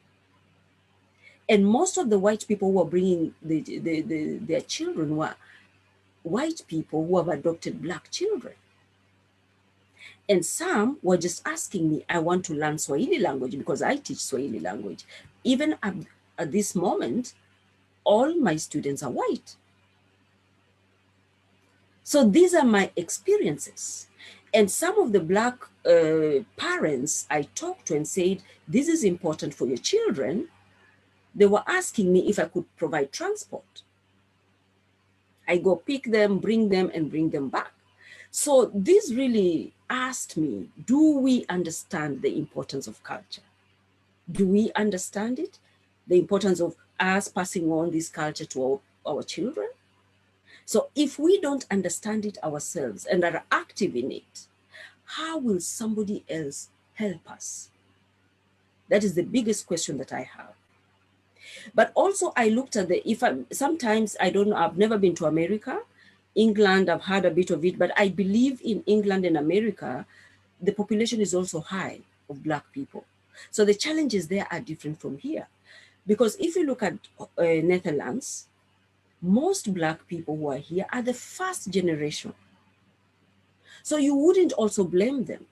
And most of the white people who were bringing their children were white people who have adopted Black children. And some were just asking me, I want to learn Swahili language because I teach Swahili language. Even at this moment, all my students are white. So these are my experiences. And some of the Black parents I talked to and said, this is important for your children. They were asking me if I could provide transport. I go pick them, bring them, and bring them back. So this really asked me, do we understand the importance of culture? Do we understand it? The importance of us passing on this culture to our children? So if we don't understand it ourselves and are active in it, how will somebody else help us? That is the biggest question that I have. But also I looked at sometimes I don't know, I've never been to America. England, I've heard a bit of it, but I believe in England and America, the population is also high of Black people. So the challenges there are different from here. Because if you look at Netherlands, most Black people who are here are the first generation. So you wouldn't also blame them.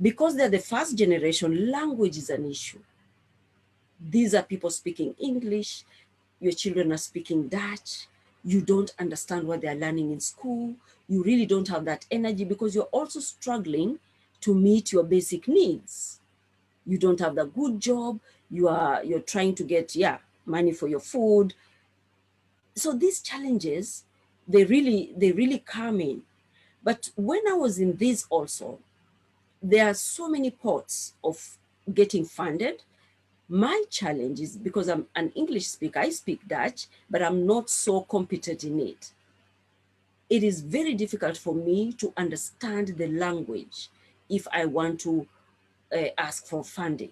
Because they're the first generation, language is an issue. These are people speaking English, your children are speaking Dutch, you don't understand what they're learning in school, you really don't have that energy because you're also struggling to meet your basic needs. You don't have the good job, you're trying to get money for your food. So these challenges, they really come in. But when I was in this also, there are so many pots of getting funded. My challenge is because I'm an English speaker, I speak Dutch, but I'm not so competent in it. It is very difficult for me to understand the language if I want to ask for funding.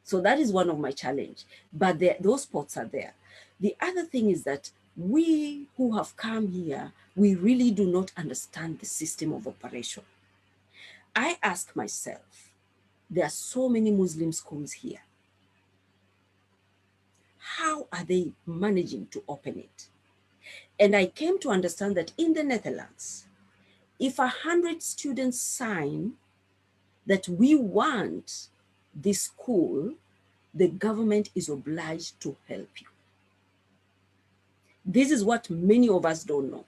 So that is one of my challenge, but those pots are there. The other thing is that we who have come here, we really do not understand the system of operation. I ask myself, there are so many Muslim schools here. How are they managing to open it? And I came to understand that in the Netherlands, if 100 students sign that we want this school, the government is obliged to help you. This is what many of us don't know.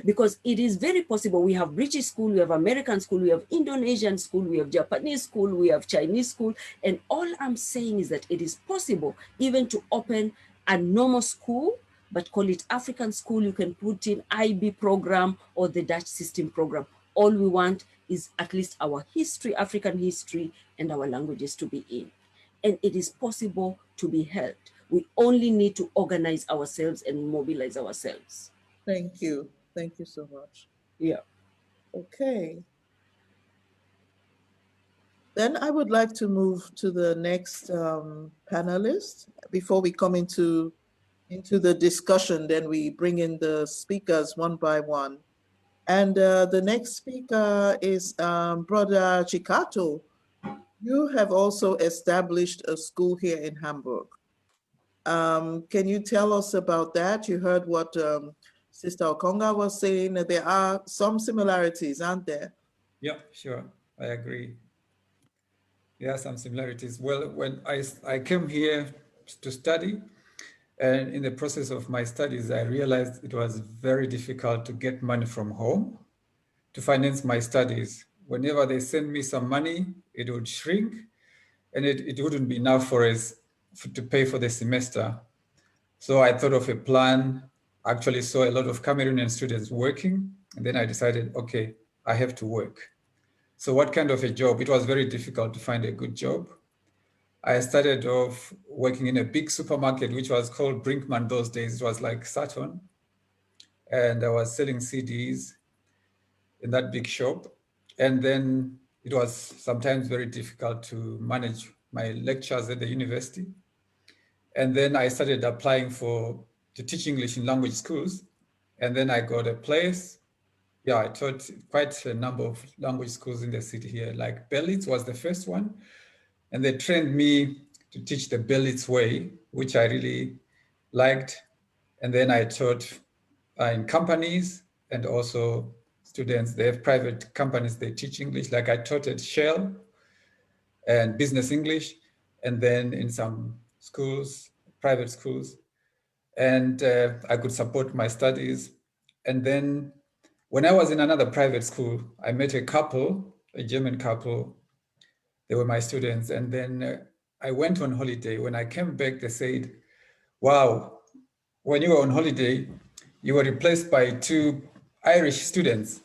Because it is very possible we have British school, we have American school, we have Indonesian school, we have Japanese school, we have Chinese school. And all I'm saying is that it is possible even to open a normal school, but call it African school. You can put in IB program or the Dutch system program. All we want is at least our history, African history, and our languages to be in. And it is possible to be helped. We only need to organize ourselves and mobilize ourselves. Thank you. Thank you so much. Yeah. Okay. Then I would like to move to the next panelist. Before we come into the discussion, then we bring in the speakers one by one. And the next speaker is Brother Chikato. You have also established a school here in Hamburg. Can you tell us about that? You heard what Sister Okonga was saying, that there are some similarities, aren't there? Yeah, sure. I agree. There are some similarities. Well, when I came here to study, and in the process of my studies, I realized it was very difficult to get money from home to finance my studies. Whenever they send me some money, it would shrink, and it wouldn't be enough for us to pay for the semester. So I thought of a plan, actually saw a lot of Cameroonian students working, and then I decided, okay, I have to work. So what kind of a job? It was very difficult to find a good job. I started off working in a big supermarket, which was called Brinkman those days. It was like Saturn. And I was selling CDs in that big shop. And then it was sometimes very difficult to manage my lectures at the university. And then I started applying to teach English in language schools. And then I got a place. Yeah, I taught quite a number of language schools in the city here, like Berlitz was the first one. And they trained me to teach the Berlitz way, which I really liked. And then I taught in companies and also students. They have private companies, they teach English. Like I taught at Shell and business English, and then in some schools, private schools. And I could support my studies. And then when I was in another private school, I met a couple, a German couple. They were my students. And then I went on holiday. When I came back, they said, wow, when you were on holiday, you were replaced by 2 Irish students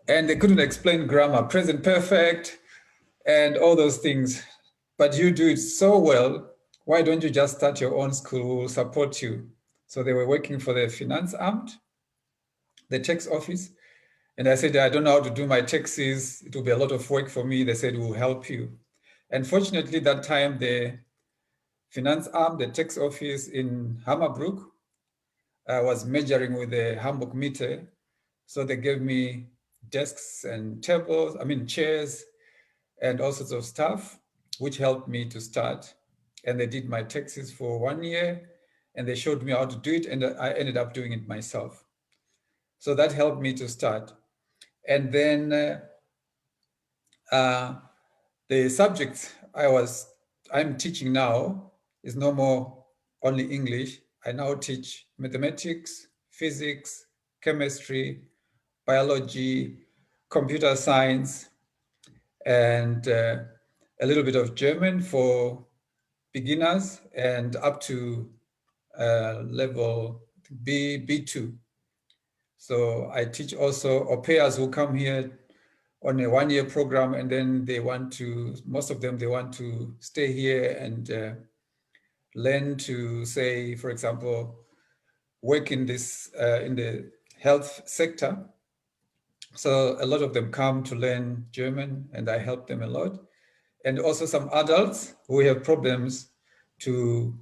and they couldn't explain grammar, present perfect, and all those things. But you do it so well. Why don't you just start your own school? We'll support you. So they were working for the Finanzamt, the tax office. And I said, I don't know how to do my taxes. It will be a lot of work for me. They said, we'll help you. And fortunately, that time, the Finanzamt, the tax office in Hammerbrook, was measuring with the Hamburg meter. So they gave me desks and tables, chairs, and all sorts of stuff, which helped me to start. And they did my taxes for 1 year, and they showed me how to do it, and I ended up doing it myself. So that helped me to start. And then the subjects I'm teaching now is no more only English. I now teach mathematics, physics, chemistry, biology, computer science, and a little bit of German for beginners and up to level B2. So I teach also au pairs who come here on a one-year program, and then most of them, they want to stay here and learn to, say, for example, work in the health sector. So a lot of them come to learn German, and I help them a lot. And also some adults who have problems to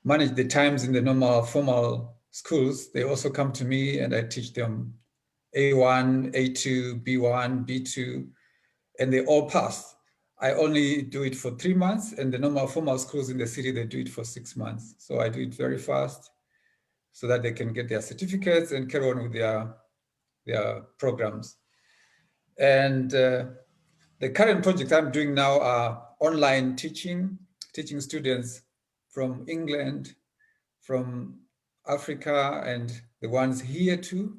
manage the times in the normal formal schools, they also come to me and I teach them A1, A2, B1, B2, and they all pass. I only do it for 3 months, and the normal formal schools in the city, they do it for 6 months. So I do it very fast so that they can get their certificates and carry on with their programs. And the current project I'm doing now are online teaching students from England, from Africa, and the ones here too,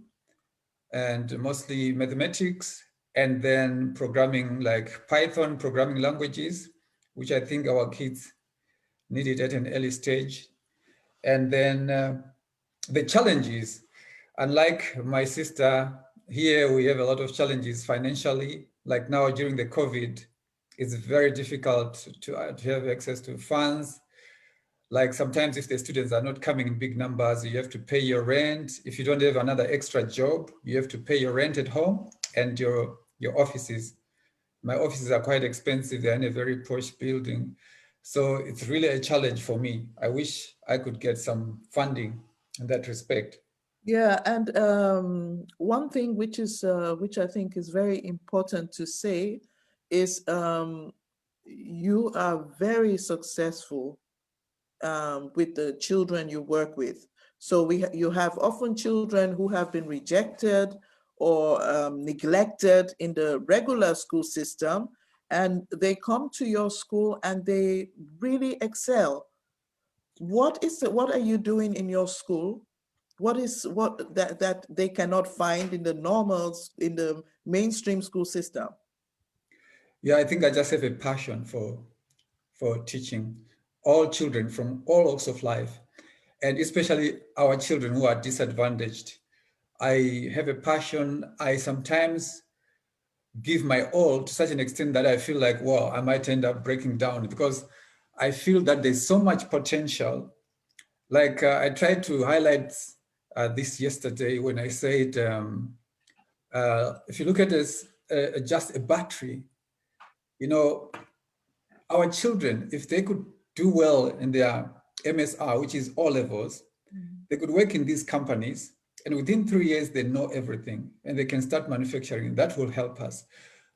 and mostly mathematics, and then programming like Python, programming languages, which I think our kids needed at an early stage. And then the challenges, unlike my sister, here we have a lot of challenges financially. Like now during the COVID, it's very difficult to have access to funds. Like sometimes if the students are not coming in big numbers, you have to pay your rent. If you don't have another extra job, you have to pay your rent at home and your offices. My offices are quite expensive. They're in a very posh building. So it's really a challenge for me. I wish I could get some funding in that respect. Yeah, and one thing which I think is very important to say is you are very successful with the children you work with. So you have often children who have been rejected or neglected in the regular school system, and they come to your school and they really excel. What are you doing in your school? What that they cannot find in the mainstream school system? Yeah, I think I just have a passion for teaching all children from all walks of life, and especially our children who are disadvantaged. I have a passion. I sometimes give my all to such an extent that I feel like, wow, I might end up breaking down because I feel that there's so much potential. Like I tried to highlight this yesterday when I said, if you look at this, just a battery, you know, our children, if they could do well in their MSR, which is all levels, they could work in these companies, and within 3 years, they know everything, and they can start manufacturing. That will help us.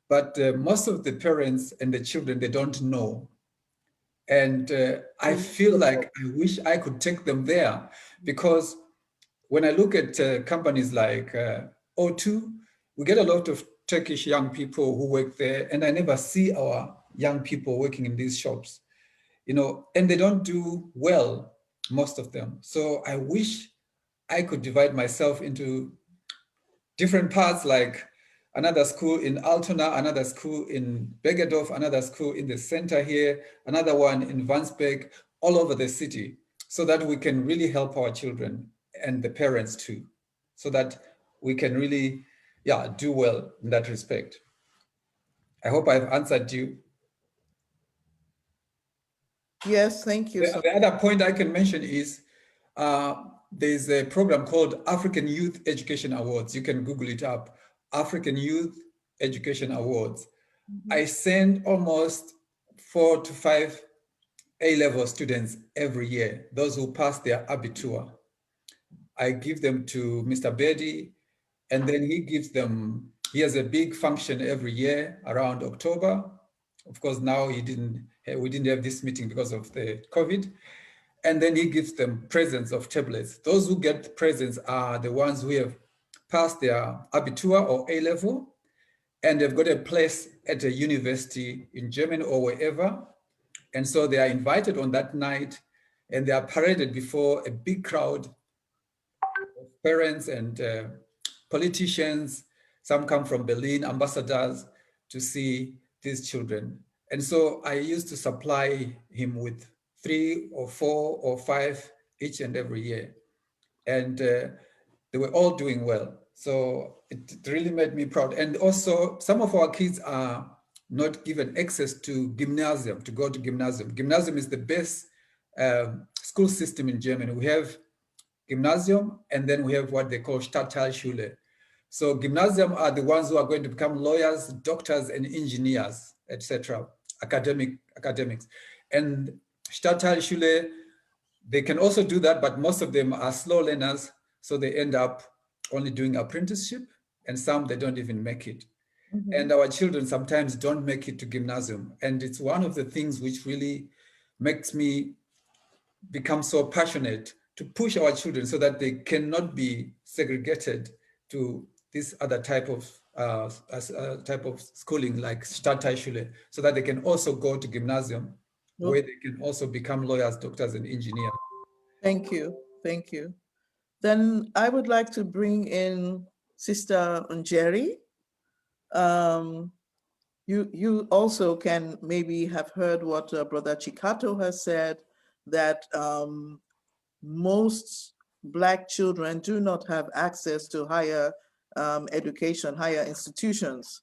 But most of the parents and the children, they don't know. And I feel like I wish I could take them there, because when I look at companies like O2, we get a lot of Turkish young people who work there, and I never see our young people working in these shops, you know, and they don't do well, most of them. So I wish I could divide myself into different parts, like another school in Altona, another school in Bergedorf, another school in the center here, another one in Vansberg, all over the city, so that we can really help our children and the parents too, so that we can really, do well in that respect. I hope I've answered you. Yes, thank you. The other point I can mention is there's a program called African Youth Education Awards. You can Google it up, African Youth Education Awards. I send almost 4 to 5 A-level students every year, those who pass their Abitur. I give them to Mr. Bedi, and then he has a big function every year around October. Of course, now we didn't have this meeting because of the COVID. And then he gives them presents of tablets. Those who get presents are the ones who have passed their Abitur or A-level, and they've got a place at a university in Germany or wherever. And so they are invited on that night, and they are paraded before a big crowd of parents and politicians. Some come from Berlin, ambassadors, to see these children. And so I used to supply him with 3 or 4 or 5 each and every year. And they were all doing well. So it really made me proud. And also some of our kids are not given access to gymnasium, to go to gymnasium. Gymnasium is the best school system in Germany. We have gymnasium, and then we have what they call Stadtteilschule. So gymnasium are the ones who are going to become lawyers, doctors, and engineers, etc., academics. And Stadtteilschule, they can also do that, but most of them are slow learners, so they end up only doing apprenticeship, and some they don't even make it. Mm-hmm. And our children sometimes don't make it to gymnasium. And it's one of the things which really makes me become so passionate to push our children so that they cannot be segregated to this other type of schooling like Stadtteilschule, so that they can also go to gymnasium, where they can also become lawyers, doctors, and engineers. Thank you. Thank you. Then I would like to bring in Sister Njeri. You also can maybe have heard what Brother Chikato has said, that most Black children do not have access to higher education, higher institutions.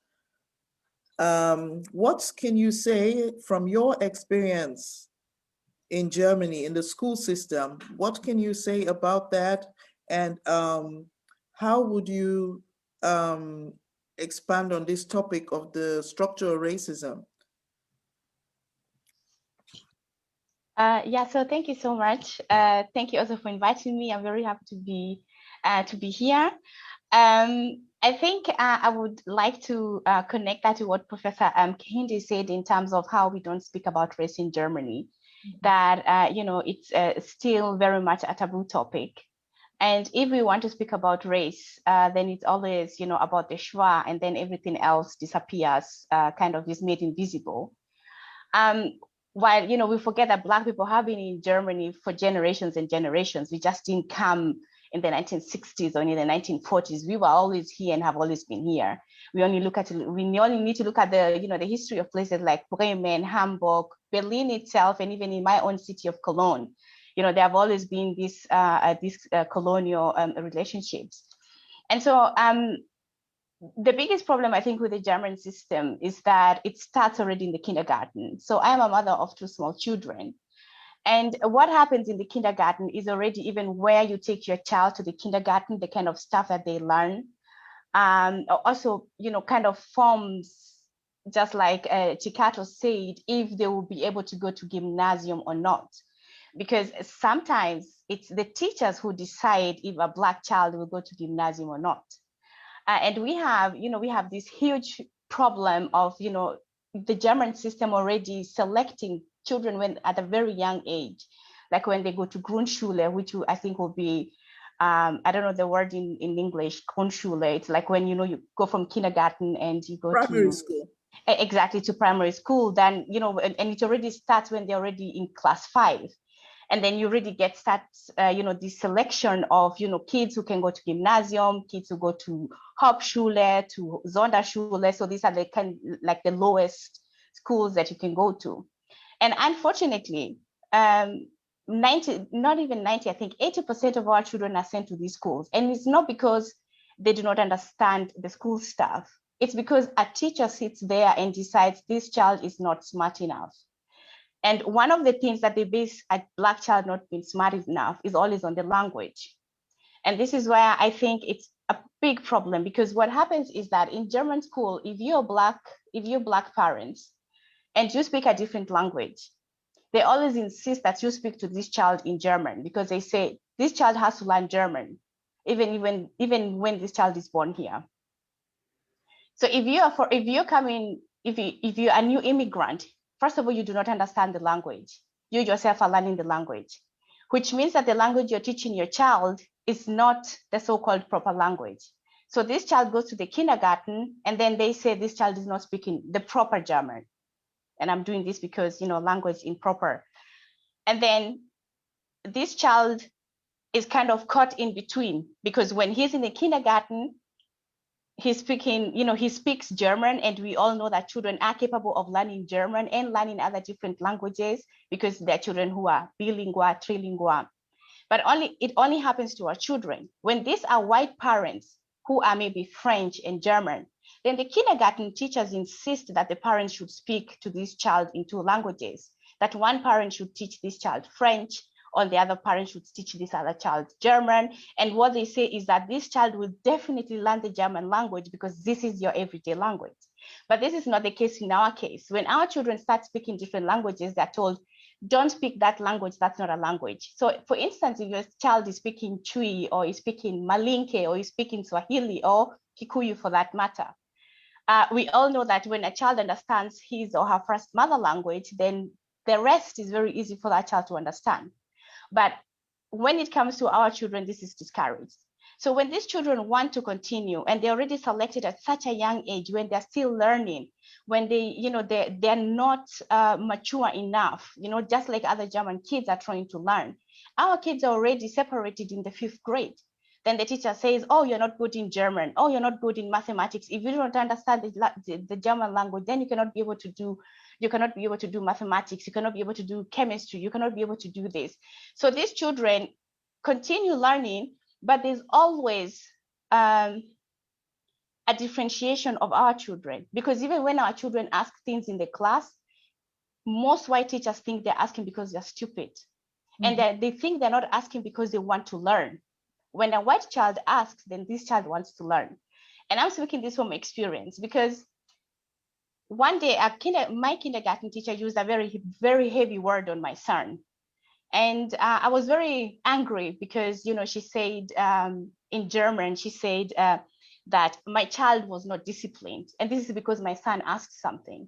What can you say from your experience in Germany, in the school system? What can you say about that? And how would you expand on this topic of the structural racism? Yeah, so thank you so much. Thank you also for inviting me. I'm very happy to be here. I think I would like to connect that to what Professor Kehinde said in terms of how we don't speak about race in Germany. Mm-hmm. That you know, it's still very much a taboo topic. And if we want to speak about race, then it's always, you know, about the schwa, and then everything else disappears, kind of is made invisible. While, you know, we forget that Black people have been in Germany for generations and generations. We just didn't come in the 1960s or in the 1940s. We were always here and have always been here. We only need to look at the, you know, the history of places like Bremen, Hamburg, Berlin itself, and even in my own city of Cologne. You know, there have always been these colonial relationships. And so the biggest problem, I think, with the German system is that it starts already in the kindergarten. So I am a mother of 2 small children. And what happens in the kindergarten is already even where you take your child to the kindergarten, the kind of stuff that they learn. Also, you know, kind of forms, just like Chikato said, if they will be able to go to gymnasium or not. Because sometimes it's the teachers who decide if a Black child will go to gymnasium or not. And we have this huge problem of, you know, the German system already selecting children when at a very young age, like when they go to Grundschule, which I think will be, I don't know the word in English, Grundschule. It's like when, you know, you go from kindergarten and you go primary school. Exactly, to primary school. Then, you know, and it already starts when they're already in class 5. And then you really get you know, this selection of, you know, kids who can go to gymnasium, kids who go to Hauptschule, to Sonderschule. So these are the like the lowest schools that you can go to. And unfortunately, 90, not even 90, I think 80% of our children are sent to these schools. And it's not because they do not understand the school stuff. It's because a teacher sits there and decides this child is not smart enough. And one of the things that they base a Black child not being smart enough is always on the language. And this is where I think it's a big problem, because what happens is that in German school, if you're Black parents and you speak a different language, they always insist that you speak to this child in German, because they say this child has to learn German, even when this child is born here. So if you're a new immigrant, first of all, you do not understand the language. You yourself are learning the language, which means that the language you're teaching your child is not the so-called proper language. So this child goes to the kindergarten, and then they say this child is not speaking the proper German. And I'm doing this because, language improper. And then this child is kind of caught in between, because when he's in the kindergarten, he's speaking, he speaks German, and we all know that children are capable of learning German and learning other different languages because they're children who are bilingual, trilingual. But it only happens to our children. When these are white parents who are maybe French and German, then the kindergarten teachers insist that the parents should speak to this child in two languages, that one parent should teach this child French, or the other parent should teach this other child German. And what they say is that this child will definitely learn the German language because this is your everyday language. But this is not the case in our case. When our children start speaking different languages, they're told, don't speak that language, that's not a language. So for instance, if your child is speaking Chui, or is speaking Malinke, or is speaking Swahili, or Kikuyu for that matter, we all know that when a child understands his or her first mother language, then the rest is very easy for that child to understand. But when it comes to our children, this is discouraged. So when these children want to continue, and they're already selected at such a young age, when they're still learning, when they're not mature enough, just like other German kids are trying to learn. Our kids are already separated in the 5th grade. Then the teacher says, oh, you're not good in German. Oh, you're not good in mathematics. If you don't understand the German language, then you cannot be able to do mathematics. You cannot be able to do chemistry. You cannot be able to do this. So these children continue learning, but there's always a differentiation of our children, because even when our children ask things in the class, most white teachers think they're asking because they're stupid. Mm-hmm. And they think they're not asking because they want to learn. When a white child asks, then this child wants to learn. And I'm speaking this from experience, because one day my kindergarten teacher used a very, very heavy word on my son. And I was very angry because, she said in German, she said that my child was not disciplined. And this is because my son asked something.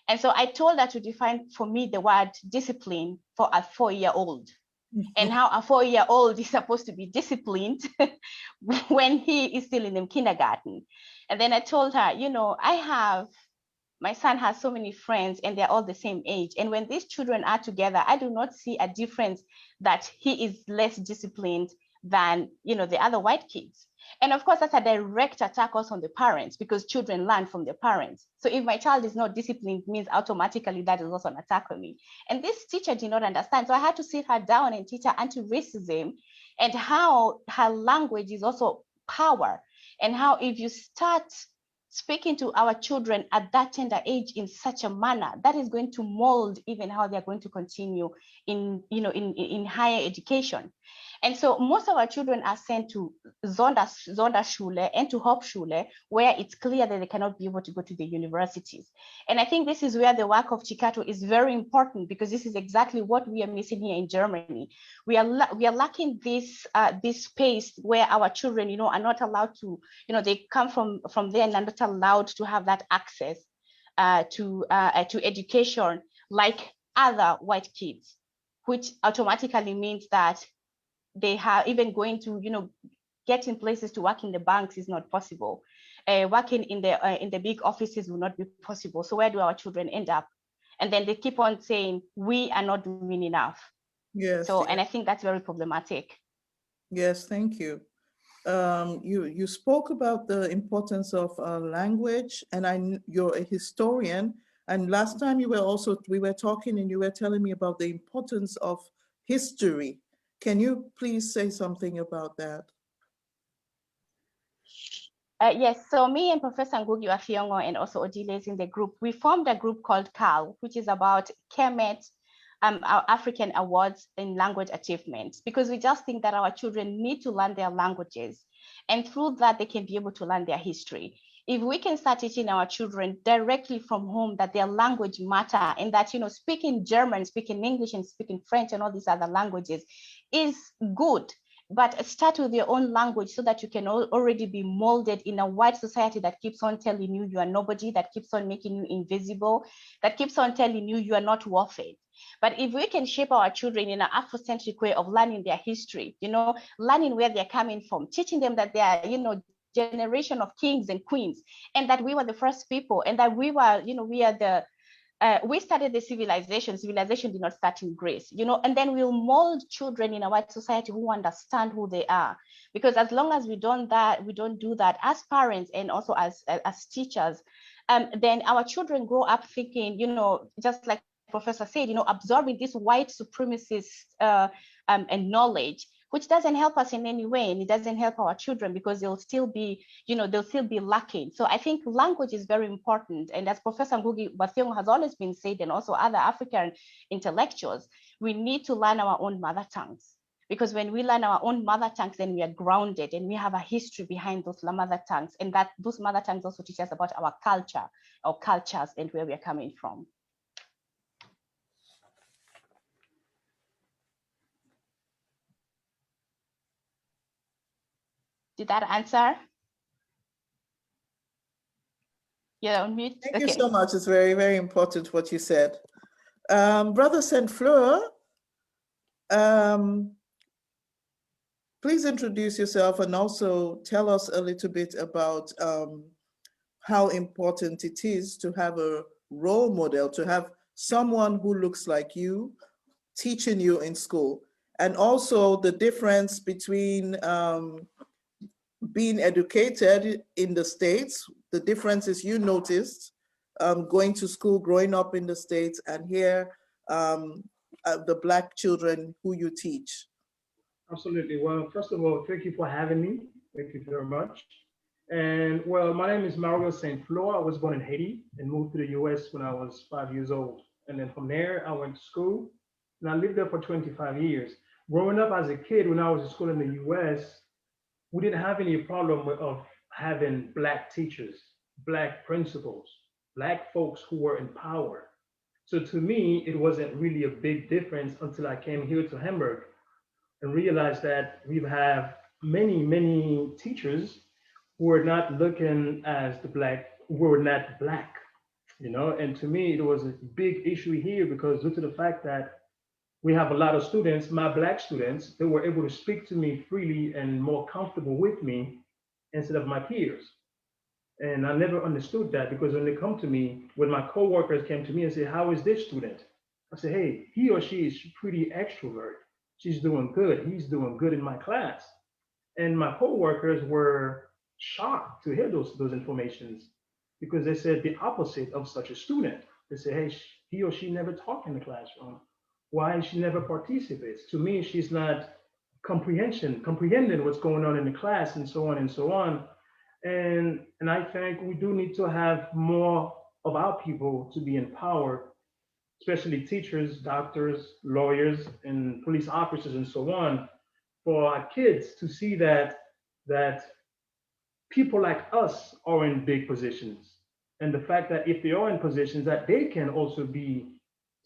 And so I told her to define for me the word discipline for a 4-year-old. And how a 4-year-old is supposed to be disciplined when he is still in the kindergarten. And then I told her, my son has so many friends and they're all the same age. And when these children are together, I do not see a difference that he is less disciplined than, the other white kids. And of course, that's a direct attack also on the parents, because children learn from their parents. So if my child is not disciplined, means automatically that is also an attack on me. And this teacher did not understand. So I had to sit her down and teach her anti-racism, and how her language is also power, and how if you start speaking to our children at that tender age in such a manner, that is going to mold even how they're going to continue in higher education. And so most of our children are sent to Sonderschule and to Hauptschule, where it's clear that they cannot be able to go to the universities. And I think this is where the work of Chikato is very important, because this is exactly what we are missing here in Germany. We are lacking this space where our children, are not allowed to, they come from there and are not allowed to have that access to education like other white kids, which automatically means that they have even going to, getting places to work in the banks is not possible. Working in the big offices will not be possible. So where do our children end up? And then they keep on saying, we are not doing enough. Yes. So, and I think that's very problematic. Yes, thank you. You spoke about the importance of language, and you're a historian. And last time we were talking, and you were telling me about the importance of history. Can you please say something about that? Yes, so me and Professor Ngugi Afiongo and also Odile is in the group. We formed a group called CAL, which is about KEMET, our African Awards in Language Achievements, because we just think that our children need to learn their languages, and through that they can be able to learn their history. If we can start teaching our children directly from home that their language matter, and that, speaking German, speaking English, and speaking French and all these other languages is good, but start with your own language so that you can already be molded in a white society that keeps on telling you are nobody, that keeps on making you invisible, that keeps on telling you are not worth it. But if we can shape our children in an Afrocentric way of learning their history, learning where they're coming from, teaching them that they are, generation of kings and queens, and that we were the first people, and that we were, we are the we started the civilization. Civilization did not start in Greece, and then we'll mold children in a white society who understand who they are. Because as long as we don't do that as parents and also as teachers, then our children grow up thinking, just like Professor said, absorbing this white supremacist and knowledge, which doesn't help us in any way, and it doesn't help our children because they'll still be lacking. So I think language is very important. And as Professor Ngugi wa Thiong'o has always been said, and also other African intellectuals, we need to learn our own mother tongues. Because when we learn our own mother tongues, then we are grounded and we have a history behind those mother tongues. And that those mother tongues also teach us about our culture, our cultures, and where we are coming from. Did that answer? You're on mute. Thank you so much. It's very, very important what you said. Brother Saint Fleur, please introduce yourself and also tell us a little bit about how important it is to have a role model, to have someone who looks like you teaching you in school, and also the difference between being educated in the States, the differences you noticed going to school, growing up in the States, and here the Black children who you teach. Absolutely. Well, first of all, thank you for having me. Thank you very much. And well, my name is Mario Saint Fleur. I was born in Haiti and moved to the US when I was 5 years old. And then from there, I went to school and I lived there for 25 years. Growing up as a kid, when I was in school in the US, we didn't have any problem of having Black teachers, Black principals, Black folks who were in power. So to me, it wasn't really a big difference until I came here to Hamburg and realized that we have many, many teachers who are not looking as the Black, who were not Black, and to me, it was a big issue here because due to the fact that we have a lot of students, my Black students, they were able to speak to me freely and more comfortable with me instead of my peers. And I never understood that because when they come to me, when my coworkers came to me and said, how is this student? I said, hey, he or she is pretty extrovert. She's doing good. He's doing good in my class. And my coworkers were shocked to hear those informations because they said the opposite of such a student. They say, hey, he or she never talked in the classroom. Why she never participates? To me, she's not comprehending what's going on in the class and so on and so on. And I think we do need to have more of our people to be empowered, especially teachers, doctors, lawyers, and police officers and so on, for our kids to see that people like us are in big positions. And the fact that if they are in positions that they can also be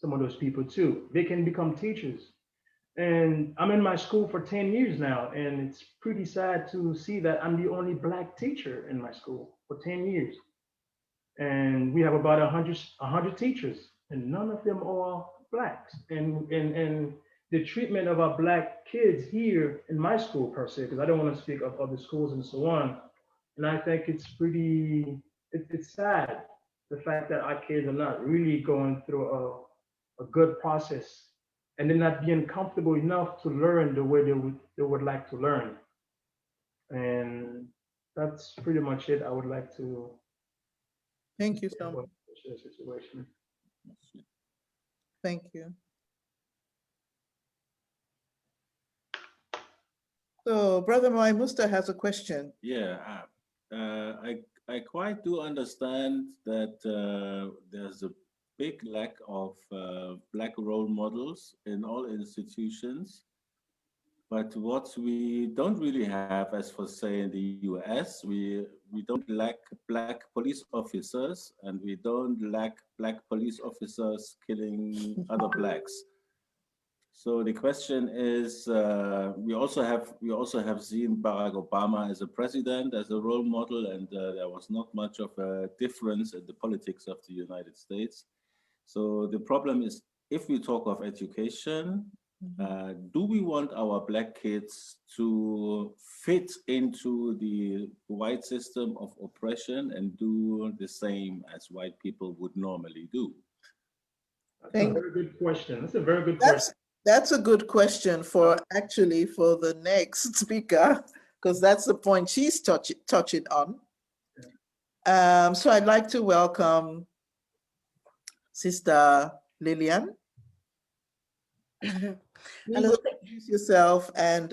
some of those people too. They can become teachers. And I'm in my school for 10 years now, and it's pretty sad to see that I'm the only Black teacher in my school for 10 years. And we have about 100 teachers, and none of them are Blacks. And the treatment of our Black kids here in my school per se, because I don't want to speak of other schools and so on. And I think it's it's sad, the fact that our kids are not really going through a good process, and they're not being comfortable enough to learn the way they would like to learn. And that's pretty much it. I would like to. Thank you so much. Situation. Thank you. So Brother Mai Musta has a question. Yeah, I quite do understand that there's a big lack of Black role models in all institutions. But what we don't really have, as for say in the US, we don't lack Black police officers, and we don't lack Black police officers killing other Blacks. So the question is, we also have seen Barack Obama as a president, as a role model, and there was not much of a difference in the politics of the United States. So the problem is, if we talk of education, Do we want our Black kids to fit into the white system of oppression and do the same as white people would normally do? That's a Thank very good question. That's a very good That's question. that's a good question for actually for the next speaker, because that's the point she's touching on. So I'd like to welcome Sister Lillian. Please Hello. introduce yourself and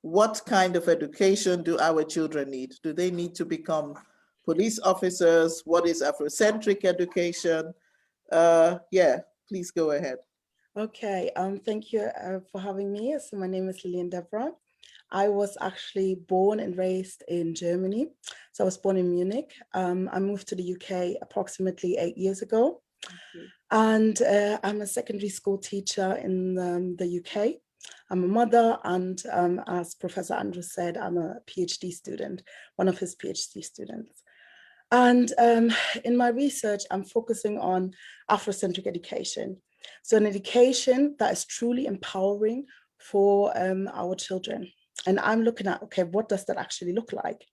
what kind of education do our children need? Do they need to become police officers? What is Afrocentric education? Yeah, please go ahead. Okay, thank you for having me. So my name is Lillian Deborah. I was actually born and raised in Germany. So I was born in Munich. I moved to the UK approximately 8 years ago. And I'm a secondary school teacher in the UK. I'm a mother, and as Professor Andrew said, I'm a PhD student, one of his PhD students. And in my research, I'm focusing on Afrocentric education. So an education that is truly empowering for our children. And I'm looking at, okay, what does that actually look like?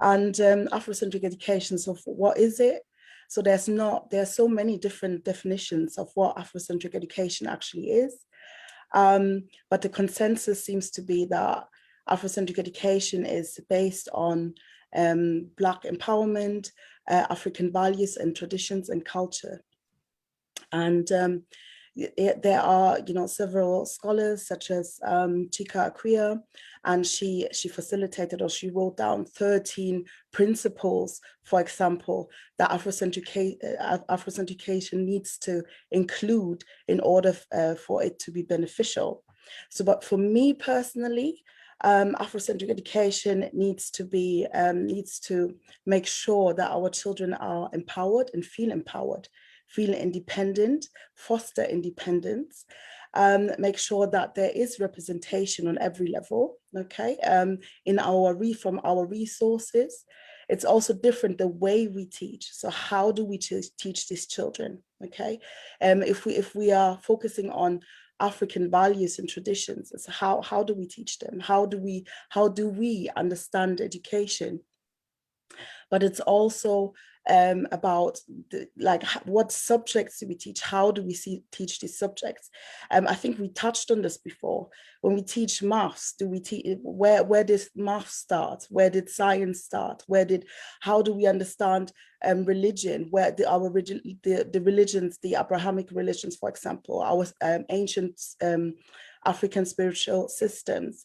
And Afrocentric education, so what is it? So there are so many different definitions of what Afrocentric education actually is. But the consensus seems to be that Afrocentric education is based on Black empowerment, African values and traditions and culture. And there are, several scholars such as Chika Akua, and she facilitated, or she wrote down 13 principles, for example, that Afrocentrication needs to include in order for it to be beneficial. So, but for me personally, Afrocentric education needs to make sure that our children are empowered and feel independent, foster independence, make sure that there is representation on every level, okay, from our resources. It's also different the way we teach. So how do we teach these children, okay? If we are focusing on African values and traditions, so how do we teach them? How do we understand education? But it's also about what subjects do we teach? How do we teach these subjects? I think we touched on this before. When we teach maths, where does math start? Where did science start? How do we understand religion? Where the religions, the Abrahamic religions, for example, our ancient African spiritual systems,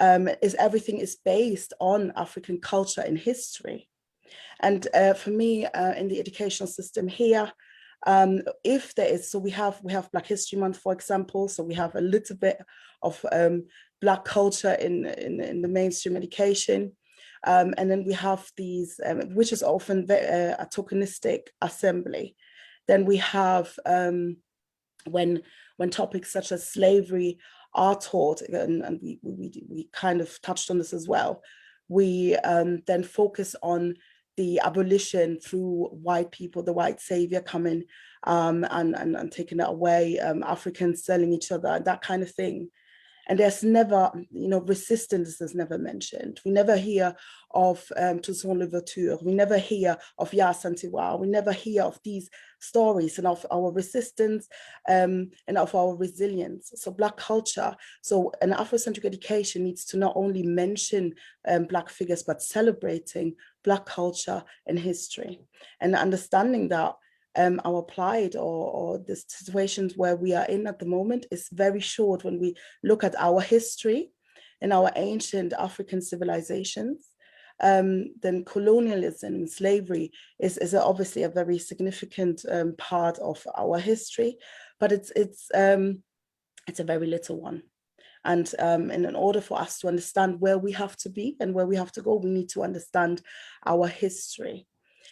everything is based on African culture and history. And for me, in the educational system here, if there is, so we have Black History Month, for example, so we have a little bit of Black culture in the mainstream education. And then we have these, which is often a tokenistic assembly. Then we have when topics such as slavery are taught, and we kind of touched on this as well, we then focus on the abolition through white people, the white savior coming and taking it away, Africans selling each other, that kind of thing. And there's never, resistance is never mentioned. We never hear of Toussaint Louverture. We never hear of Yasantiwa. We never hear of these stories and of our resistance and of our resilience. So Black culture, so an Afrocentric education needs to not only mention Black figures, but celebrating Black culture and history, and understanding that our plight or the situations where we are in at the moment is very short when we look at our history and our ancient African civilizations. Then colonialism and slavery is obviously a very significant part of our history, but it's a very little one. And in order for us to understand where we have to be and where we have to go, we need to understand our history.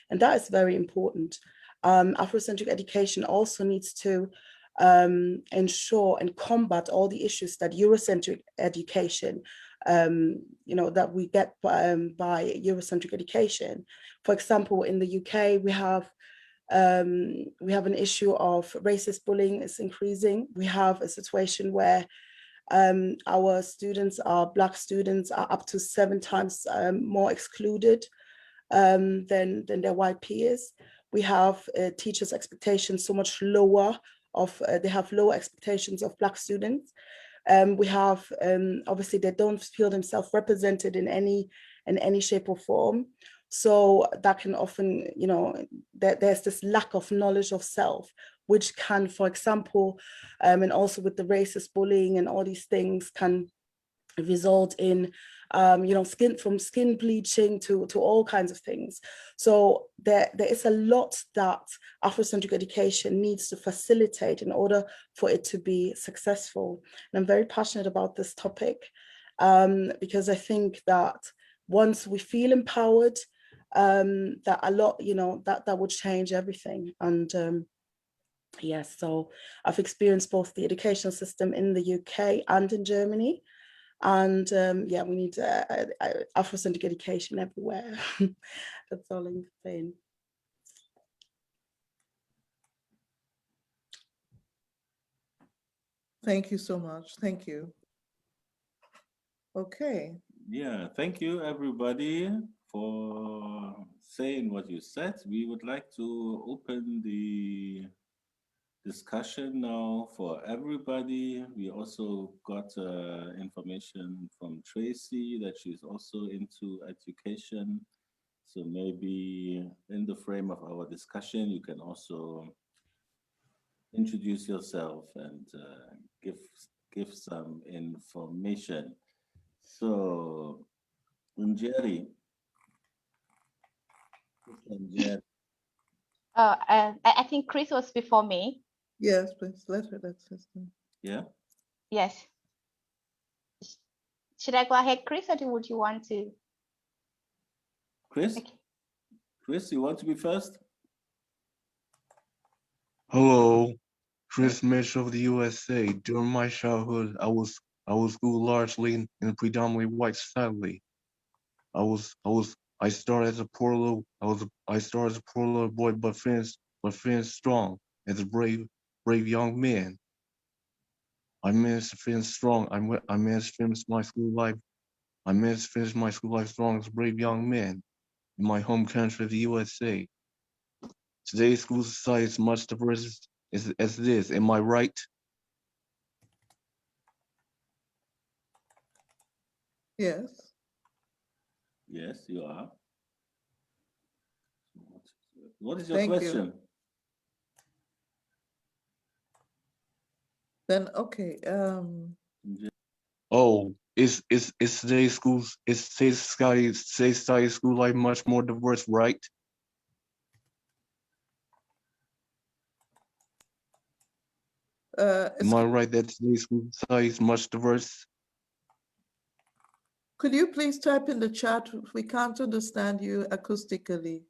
And that is very important. Afrocentric education also needs to ensure and combat all the issues that Eurocentric education, that we get by Eurocentric education. For example, in the UK, we have We have an issue of racist bullying is increasing. We have a situation where our students, Black students, are up to 7 times more excluded than their white peers. We have teachers' expectations so much lower they have lower expectations of Black students. We have, obviously, they don't feel themselves represented in any shape or form. So that can often, there's this lack of knowledge of self, which can, for example, and also with the racist bullying and all these things, can result in skin bleaching to all kinds of things. So there is a lot that Afrocentric education needs to facilitate in order for it to be successful. And I'm very passionate about this topic because I think that once we feel empowered, that a lot, that would change everything. And yes, so I've experienced both the educational system in the UK and in Germany. And yeah, we need Afrocentric education everywhere. That's all I'm saying. Thank you so much. Thank you. Okay. Yeah, thank you everybody for saying what you said. We would like to open the discussion now for everybody. We also got information from Tracy that she's also into education. So maybe in the frame of our discussion, you can also introduce yourself and give some information. So, Njeri. I think Chris was before me. Yes, please let her. That's yeah. Yes. Should I go ahead, Chris, or would you want to? Chris? Okay. Chris, you want to be first? Hello, Chris Mitchell of the USA. During my childhood, I was schooled largely in a predominantly white society. I started as a poor little boy, but finished strong as a brave young man. I managed to finish strong. I managed to finish my school life. I managed to finish my school life strong as a brave young man in my home country of the USA. Today's school society is much diverse as it is. Am I right? Yes. Yes, you are. What is your question? You. Then okay. Oh, is today's schools today's society school life much more diverse, right? Am I right that today's school society is much diverse? Could you please type in the chat? We can't understand you acoustically.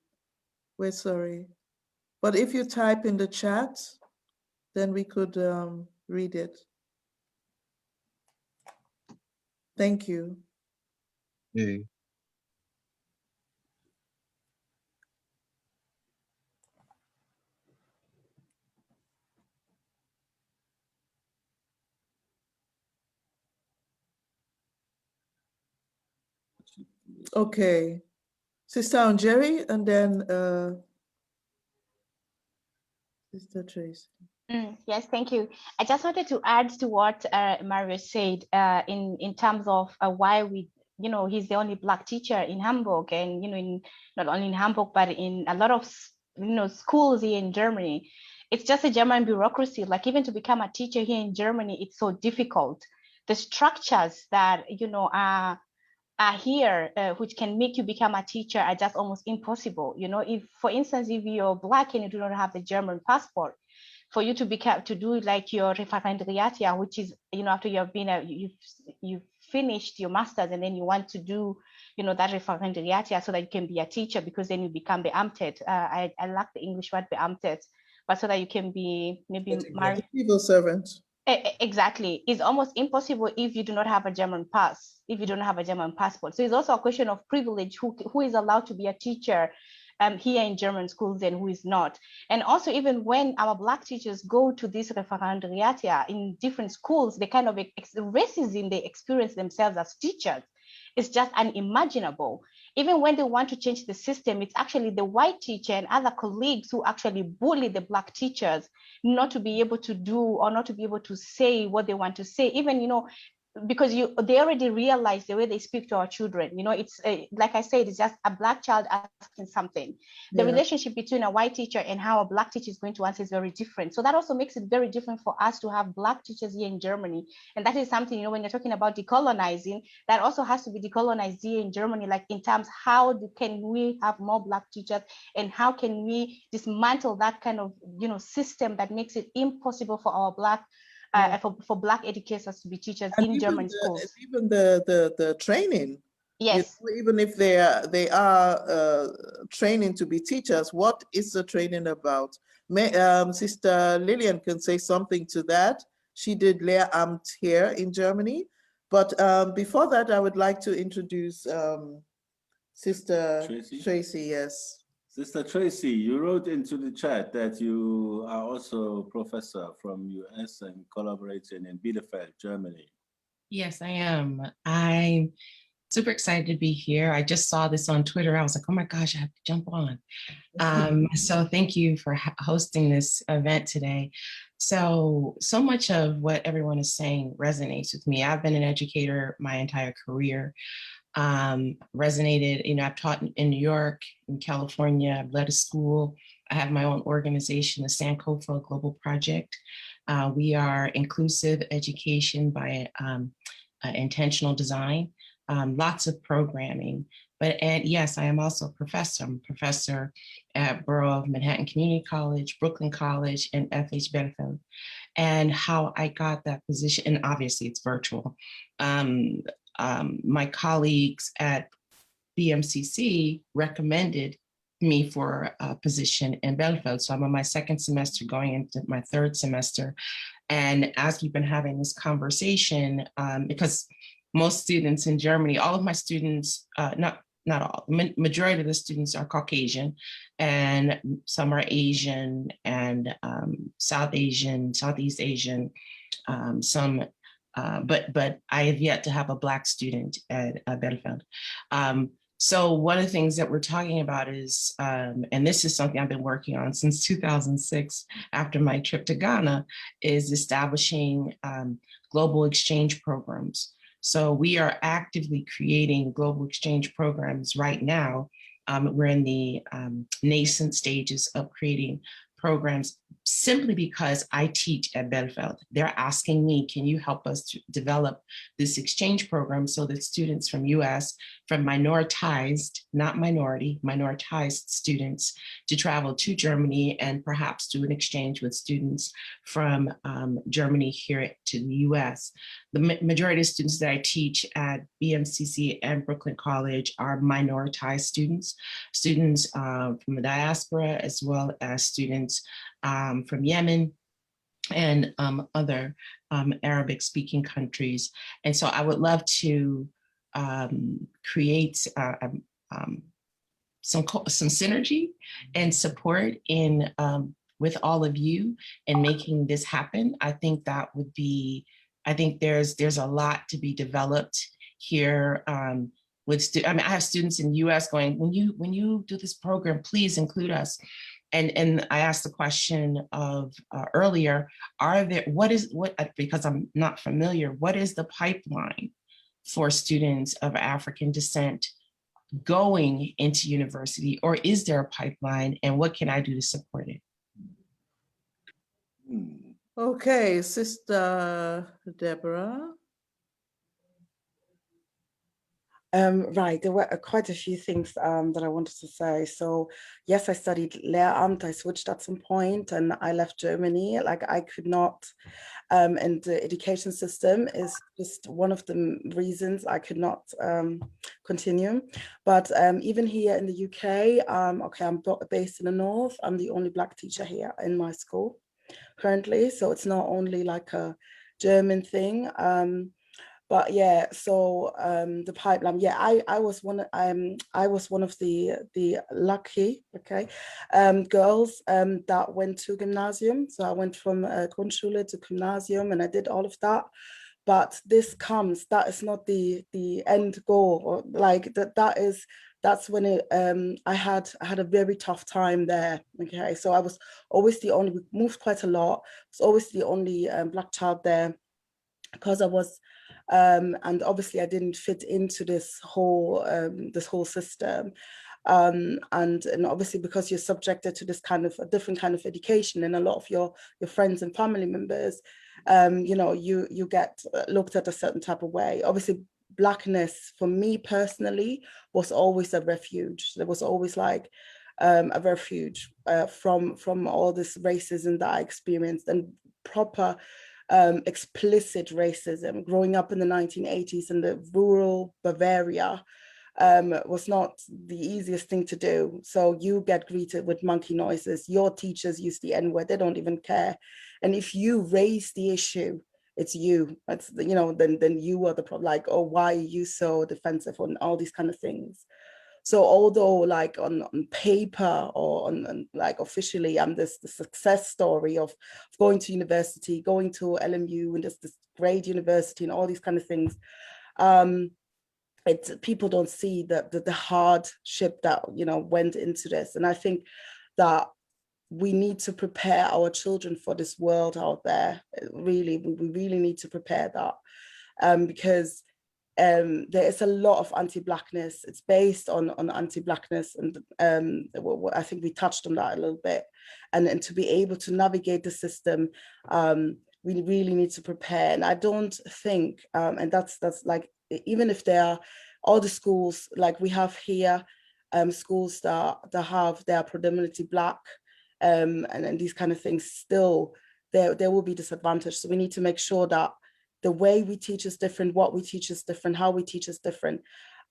We're sorry. But if you type in the chat, then we could read it. Thank you. Okay. Okay. Sister Njeri, and then Sister Tracy. Yes, thank you. I just wanted to add to what Mario said in terms of why we, he's the only Black teacher in Hamburg, and not only in Hamburg but in a lot of schools here in Germany. It's just a German bureaucracy. Like even to become a teacher here in Germany, it's so difficult. The structures that are here, which can make you become a teacher, are just almost impossible. If, for instance, if you're Black and you do not have the German passport, for you to do like your Referendariat, which is, after you have been you've finished your master's and then you want to do, that Referendariat so that you can be a teacher, because then you become beamtet. I lack the English word beamtet, but so that you can be maybe married. Civil servant. Exactly. It's almost impossible if you do not have a German pass, if you don't have a German passport. So it's also a question of privilege, who is allowed to be a teacher here in German schools and who is not. And also, even when our Black teachers go to this referendariat in different schools, the kind of racism they experience themselves as teachers is just unimaginable. Even when they want to change the system, it's actually the white teacher and other colleagues who actually bully the Black teachers not to be able to do or not to be able to say what they want to say. Even, because they already realize the way they speak to our children. It's like I said, it's just a Black child asking something. The relationship between a white teacher and how a Black teacher is going to answer is very different. So that also makes it very different for us to have Black teachers here in Germany. And that is something, when you're talking about decolonizing, that also has to be decolonized here in Germany, like in terms, can we have more Black teachers and how can we dismantle that kind of, system that makes it impossible for our Black for Black educators to be teachers in German schools. Even the training. Yes. Even if they are training to be teachers, what is the training about? Sister Lillian can say something to that. She did Lehramt here in Germany. But before that, I would like to introduce Sister Tracy, yes. Sister Tracy, you wrote into the chat that you are also a professor from US and collaborating in Bielefeld, Germany. Yes, I am. I'm super excited to be here. I just saw this on Twitter. I was like, oh my gosh, I have to jump on. So thank you for hosting this event today. So much of what everyone is saying resonates with me. I've been an educator my entire career. Resonated, I've taught in New York, in California, I've led a school. I have my own organization, the Sankofa Global Project. We are inclusive education by intentional design, lots of programming. And yes, I am also a professor. I'm a professor at Borough of Manhattan Community College, Brooklyn College, and FH Bielefeld. And how I got that position, and obviously it's virtual. My colleagues at BMCC recommended me for a position in Bielefeld. So I'm on my second semester going into my third semester. And as we've been having this conversation, because most students in Germany, all of my students, not all, majority of the students are Caucasian, and some are Asian and South Asian, Southeast Asian, some. But I have yet to have a Black student at Bielefeld. So one of the things that we're talking about is, and this is something I've been working on since 2006 after my trip to Ghana, is establishing global exchange programs. So we are actively creating global exchange programs right now. We're in the nascent stages of creating programs simply because I teach at Bielefeld. They're asking me, can you help us to develop this exchange program so that students from US, from minoritized, not minority, minoritized students to travel to Germany and perhaps do an exchange with students from Germany here to the US. The majority of students that I teach at BMCC and Brooklyn College are minoritized students from the diaspora, as well as students from Yemen and other Arabic-speaking countries. And so I would love to create some synergy and support in with all of you in making this happen. I think that would be, I think there's a lot to be developed here. I have students in the US going, when you do this program, please include us. And I asked the question of earlier, because I'm not familiar, what is the pipeline for students of African descent going into university, or is there a pipeline, and what can I do to support it? Okay, Sister Deborah. Right, there were quite a few things that I wanted to say. So yes, I studied Lehramt. I switched at some point and I left Germany. Like I could not, and the education system is just one of the reasons I could not continue. But even here in the UK, okay, I'm based in the North. I'm the only Black teacher here in my school currently. So it's not only like a German thing. But yeah, so the pipeline, yeah, I was one of the lucky, okay, girls that went to gymnasium. So I went from Grundschule to gymnasium, and I did all of that. But that is not the end goal, or like that's when I had a very tough time there. Okay, so I was always we moved quite a lot. I was always the only Black child there, because I was, and obviously I didn't fit into this whole system. And obviously, because you're subjected to this kind of a different kind of education, and a lot of your friends and family members, you know, you get looked at a certain type of way. Obviously, Blackness for me personally was always a refuge. There was always like a refuge from all this racism that I experienced, and proper explicit racism. Growing up in the 1980s in the rural Bavaria was not the easiest thing to do. So you get greeted with monkey noises. Your teachers use the N-word. They don't even care. And if you raise the issue, it's you. It's, you know, then you are the problem. Like, oh, why are you so defensive, and all these kind of things. So although like on paper or on like officially, I'm the success story of going to university, going to LMU, and this great university and all these kind of things, people don't see the hardship that, you know, went into this. And I think that we need to prepare our children for this world out there. Really, we really need to prepare that, because there is a lot of anti-Blackness. It's based on anti-Blackness, and I think we touched on that a little bit. And to be able to navigate the system, we really need to prepare. And I don't think, and that's like, even if there are all the schools like we have here, schools that are predominantly Black, and these kind of things, still there will be disadvantage. So we need to make sure that the way we teach is different, what we teach is different, how we teach is different,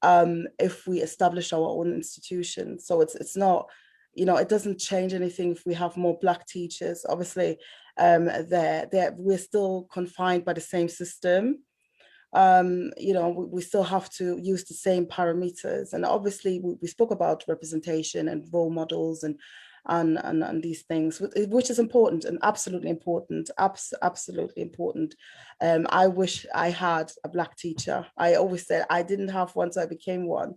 if we establish our own institutions. So it's not, you know, it doesn't change anything if we have more Black teachers. Obviously, we're still confined by the same system. You know, we still have to use the same parameters. And obviously, we spoke about representation and role models and these things, which is important and absolutely important, absolutely important. I wish I had a Black teacher. I always said I didn't have one, so I became one.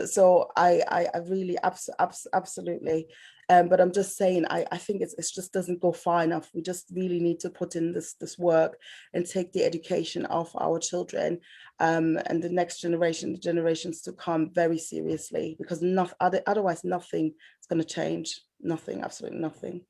So I really absolutely. But I'm just saying, I think it just doesn't go far enough. We just really need to put in this work and take the education of our children, and the next generation, the generations to come, very seriously, because otherwise nothing is going to change. Nothing, absolutely nothing.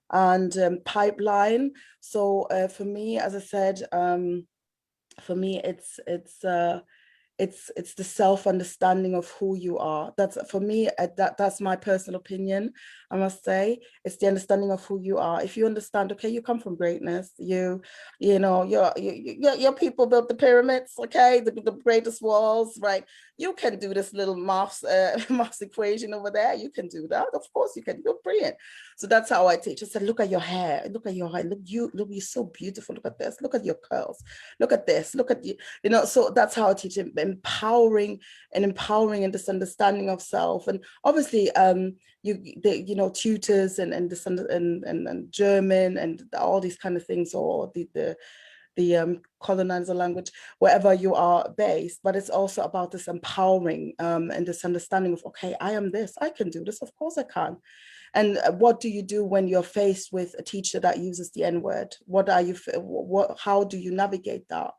And pipeline. So for me, as I said, for me, it's the self-understanding of who you are. That's for me, that's my personal opinion, I must say. It's the understanding of who you are. If you understand, okay, you come from greatness, you know, your people built the pyramids, okay, the greatest walls, right? You can do this little maths equation over there. You can do that. Of course you can. You're brilliant. So that's how I teach. I said, look at your hair. Look at your hair. Look, you're so beautiful. Look at this. Look at your curls. Look at this. Look at you. You know, so that's how I teach him, empowering and this understanding of self. And obviously, you know, tutors and this and German and all these kind of things, or the colonizer language, wherever you are based. But it's also about this empowering and this understanding of, okay, I am this, I can do this, of course I can. And what do you do when you're faced with a teacher that uses the N-word? How do you navigate that?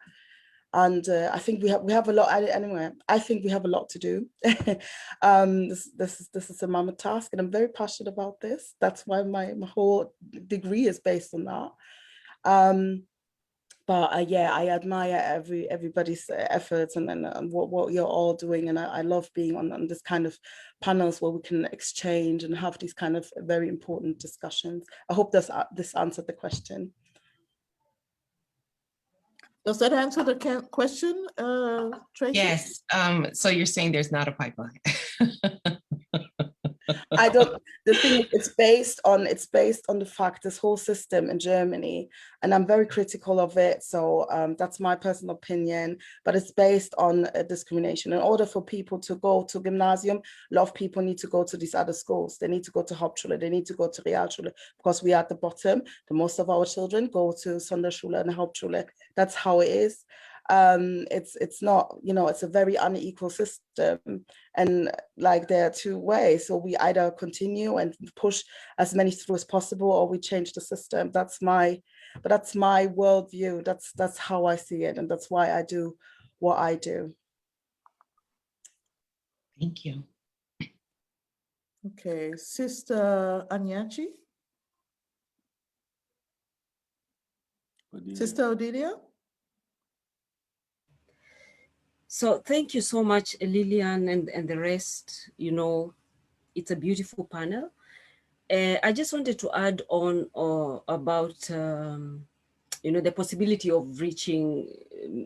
And I think we have a lot. Anyway, I think we have a lot to do. This is a mammoth task, and I'm very passionate about this. That's why my whole degree is based on that. But yeah, I admire everybody's efforts and what you're all doing, and I love being on this kind of panels where we can exchange and have these kind of very important discussions. I hope this answered the question. Does that answer the question, Tracy? Yes. So you're saying there's not a pipeline. I don't, the thing is, it's based on the fact, this whole system in Germany, and I'm very critical of it. So that's my personal opinion, but it's based on discrimination. In order for people to go to gymnasium, a lot of people need to go to these other schools. They need to go to Hauptschule, they need to go to Realschule, because we are at the bottom. The most of our children go to Sonderschule and Hauptschule. That's how it is. It's not, you know, it's a very unequal system, and like there are two ways. So we either continue and push as many through as possible, or we change the system. That's my worldview. That's how I see it, and that's why I do what I do. Thank you. Okay, Sister Anyachi? Sister Odilia? So thank you so much, Lillian and the rest. You know, it's a beautiful panel. I just wanted to add on about, you know, the possibility of reaching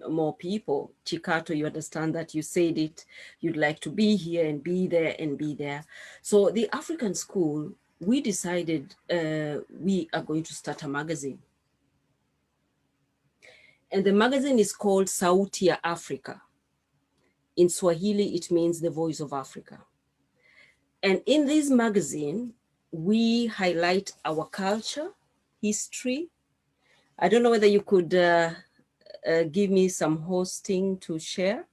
more people. Chikato, you understand that you said it, you'd like to be here and be there and be there. So the African School, we decided we are going to start a magazine. And the magazine is called Sauti ya Africa. In Swahili, it means the voice of Africa. And in this magazine, we highlight our culture, history. I don't know whether you could give me some hosting to share.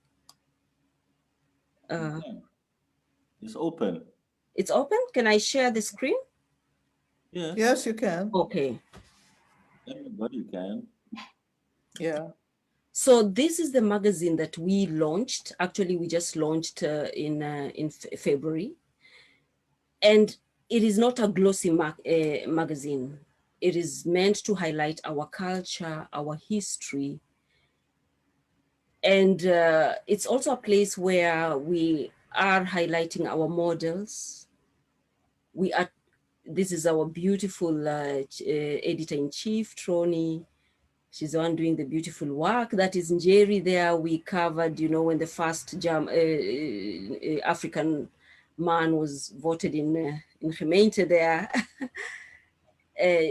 It's open. It's open? Can I share the screen? Yes. Yes, you can. Okay. Everybody can. Yeah. So this is the magazine that we launched. Actually, we just launched in February. And it is not a glossy magazine. It is meant to highlight our culture, our history. And it's also a place where we are highlighting our models. This is our beautiful editor-in-chief, Troni. She's the one doing the beautiful work. That is Njeri there. We covered, you know, when the first African man was voted in Gemeente there.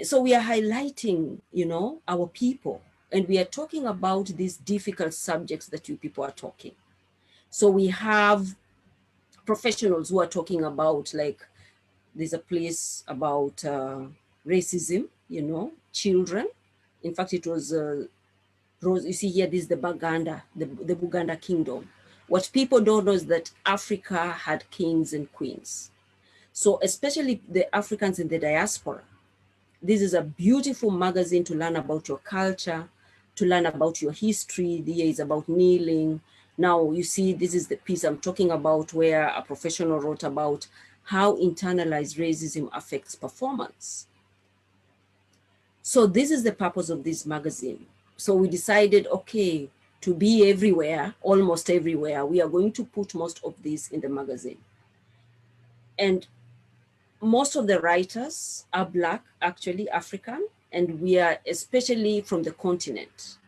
So we are highlighting, you know, our people, and we are talking about these difficult subjects that you people are talking. So we have professionals who are talking about, like, there's a place about racism, you know, children. In fact, it was you see here, this is the Baganda, the Buganda kingdom. What people don't know is that Africa had kings and queens. So especially the Africans in the diaspora, this is a beautiful magazine to learn about your culture, to learn about your history. The year is about kneeling. Now you see, this is the piece I'm talking about, where a professional wrote about how internalized racism affects performance. So this is the purpose of this magazine. So we decided, okay, to be everywhere, almost everywhere, we are going to put most of this in the magazine. And most of the writers are Black, actually African, and we are especially from the continent.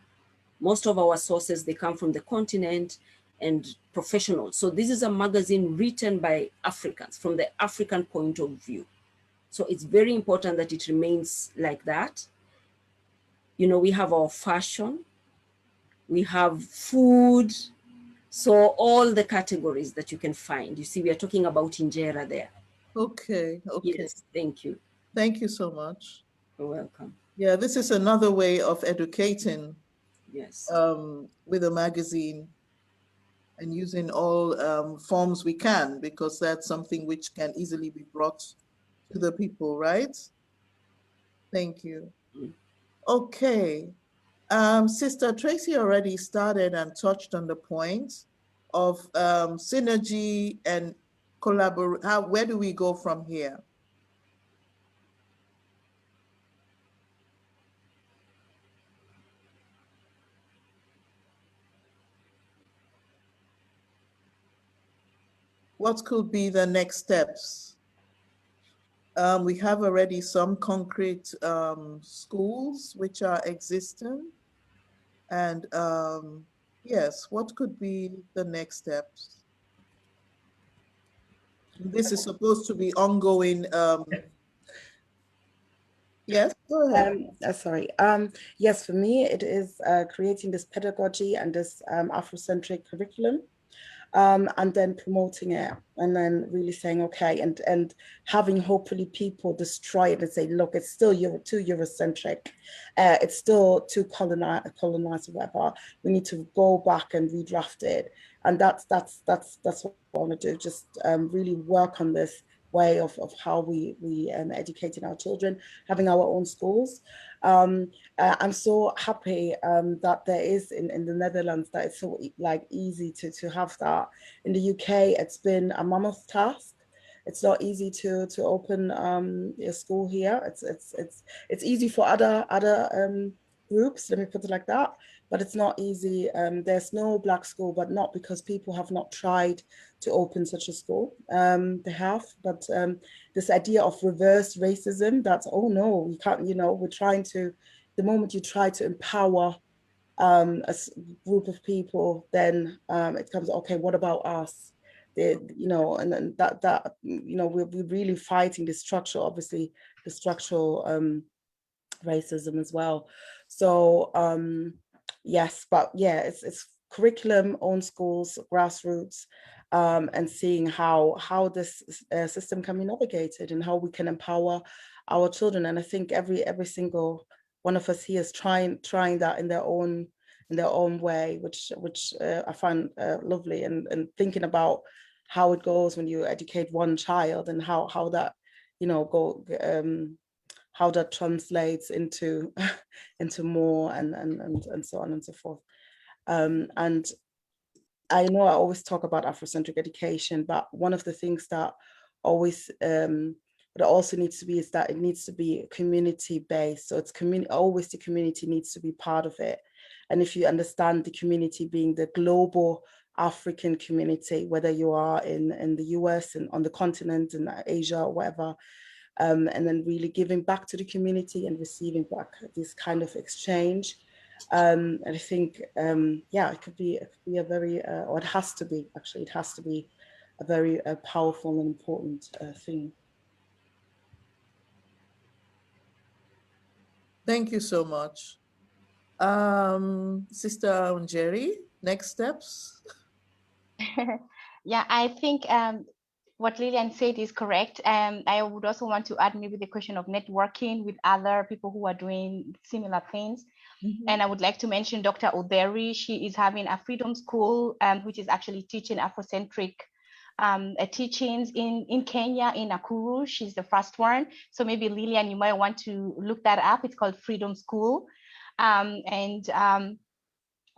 Most of our sources, they come from the continent and professionals. So this is a magazine written by Africans from the African point of view. So it's very important that it remains like that. You know, we have our fashion, we have food, so all the categories that you can find. You see, we are talking about injera there. Okay, okay. Yes, thank you. Thank you so much. You're welcome. Yeah, this is another way of educating. Yes. With a magazine, and using all forms we can, because that's something which can easily be brought to the people, right? Thank you. Okay. Sister Tracy already started and touched on the point of synergy and collaboration. Where do we go from here? What could be the next steps? We have already some concrete schools which are existing. And yes, what could be the next steps? This is supposed to be ongoing. Yes, go ahead. Sorry. Yes, for me, it is creating this pedagogy and this Afrocentric curriculum. And then promoting it, and then really saying, okay, and having hopefully people destroy it and say, look, it's still too Eurocentric, it's still too colonized or whatever. We need to go back and redraft it, and that's what I want to do. Just really work on this way of how we educating our children, having our own schools. I'm so happy that there is in the Netherlands that it's so like easy to have that. In the UK, it's been a mammoth task. It's not easy to open a school here. It's easy for other groups, let me put it like that, but it's not easy. There's no Black school, but not because people have not tried to open such a school. They have, but this idea of reverse racism, that's, oh no, we can't, we're trying to, the moment you try to empower a group of people, then it comes, okay, what about us? And that we're really fighting the structural, obviously the structural racism as well. So yes, but yeah, it's curriculum, own schools, grassroots, and seeing how this system can be navigated and how we can empower our children. And I think every single one of us here is trying that in their own way, which I find lovely, and thinking about how it goes when you educate one child and how that how that translates into more and so on and so forth. And I know I always talk about Afrocentric education, but one of the things that always but it also needs to be is that it needs to be community based. So it's always the community needs to be part of it. And if you understand the community being the global African community, whether you are in the US and on the continent in Asia or whatever, and then really giving back to the community and receiving back this kind of exchange. And I think, yeah, it could be a very, or it has to be, actually, it has to be a very powerful and important thing. Thank you so much. Sister Njeri, next steps? Yeah, I think what Lillian said is correct. I would also want to add maybe the question of networking with other people who are doing similar things. And I would like to mention Dr. Oderi. She is having a freedom school, which is actually teaching Afrocentric teachings in Kenya, in Nakuru. She's the first one. So maybe Lillian, you might want to look that up. It's called Freedom School. I